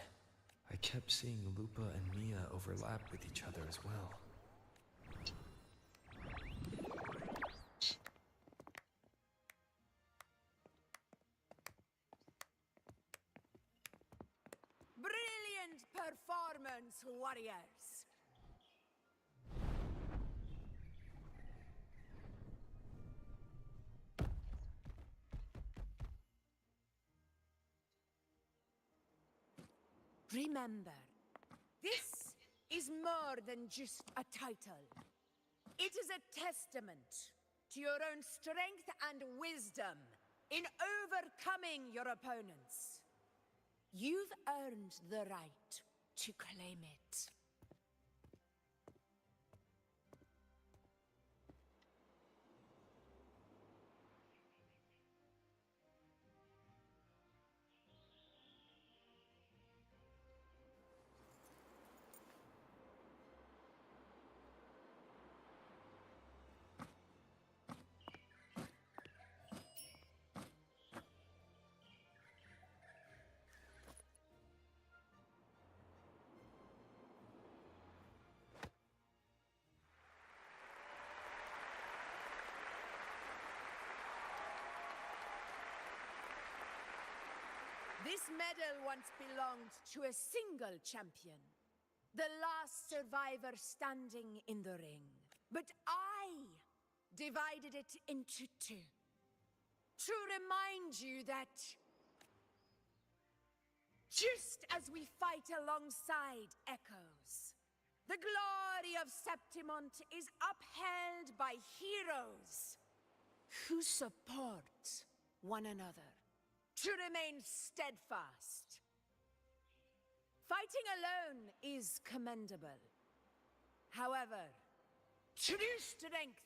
I kept seeing Lupa and Mia overlap with each other as well. Brilliant performance, warriors! Remember, this is more than just a title. It is a testament to your own strength and wisdom in overcoming your opponents. You've earned the right to claim it. This medal once belonged to a single champion, the last survivor standing in the ring. But I divided it into two, to remind you that just as we fight alongside echoes, the glory of Septimont is upheld by heroes who support one another. To remain steadfast. Fighting alone is commendable. However, true strength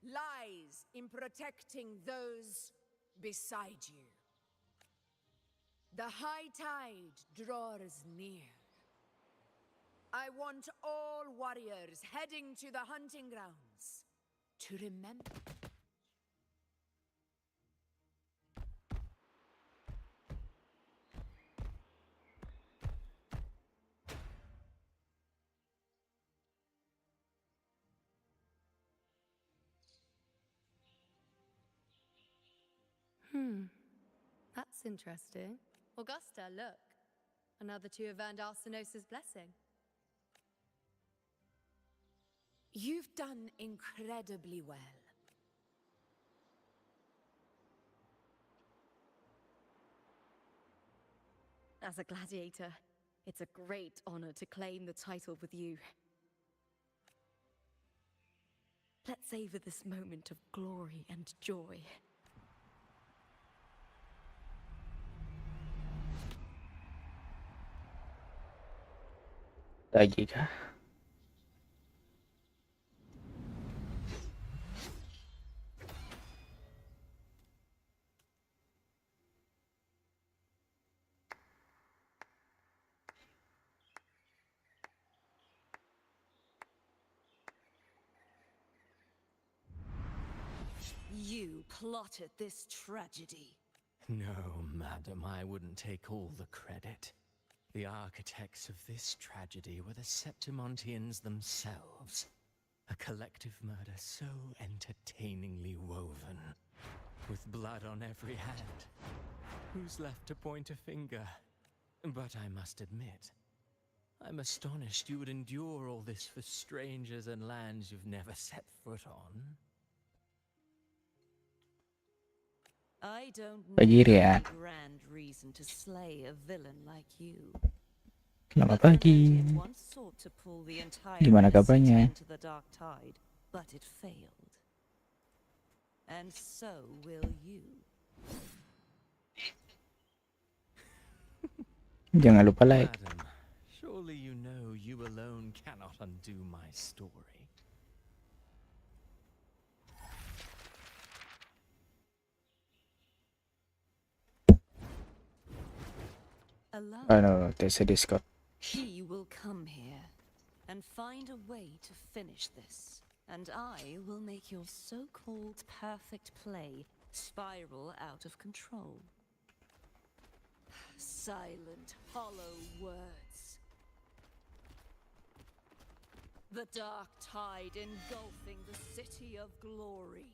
lies in protecting those beside you. The high tide draws near. I want all warriors heading to the hunting grounds to remember. That's interesting. Augusta, look. Another two have earned Arsenos's blessing. You've done incredibly well. As a gladiator, it's a great honor to claim the title with you. Let's savor this moment of glory and joy. Lagi kah? You plotted this tragedy. No, madam, I wouldn't take all the credit. The architects of this tragedy were the Septimontians themselves. A collective murder so entertainingly woven, with blood on every hand. Who's left to point a finger? But I must admit, I'm astonished you would endure all this for strangers and lands you've never set foot on. I don't know Pagi Ria. a grand reason to slay a villain like you. Selamat pagi. Once sought to pull the entire Gimana innocent kabarnya? into the dark tide, but it failed. And so will you. Jangan lupa like. Madam, surely you know you alone cannot undo my story. Alone. Oh no, there's a Discord. He will come here and find a way to finish this. And I will make your so-called perfect play spiral out of control. Silent, hollow words. The dark tide engulfing the city of glory.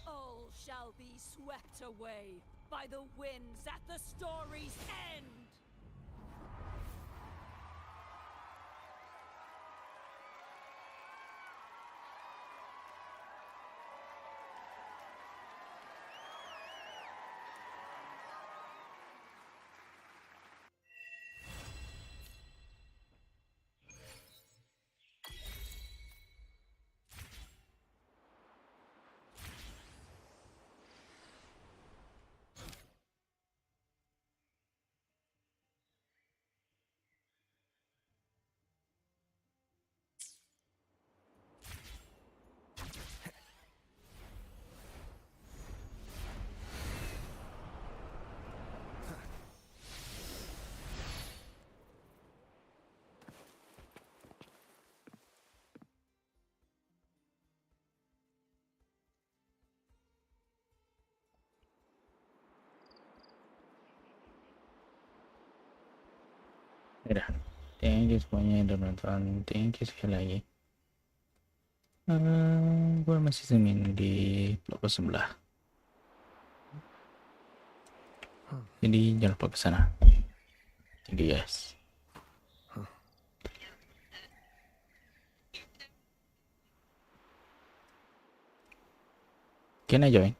All shall be swept away by the winds at the story's end. Udah. Thank you semuanya yang udah nonton. Thank you sekali lagi. Gue masih semin di blog sebelah. Jadi jangan lupa ke sana. Thank you guys. Can I join?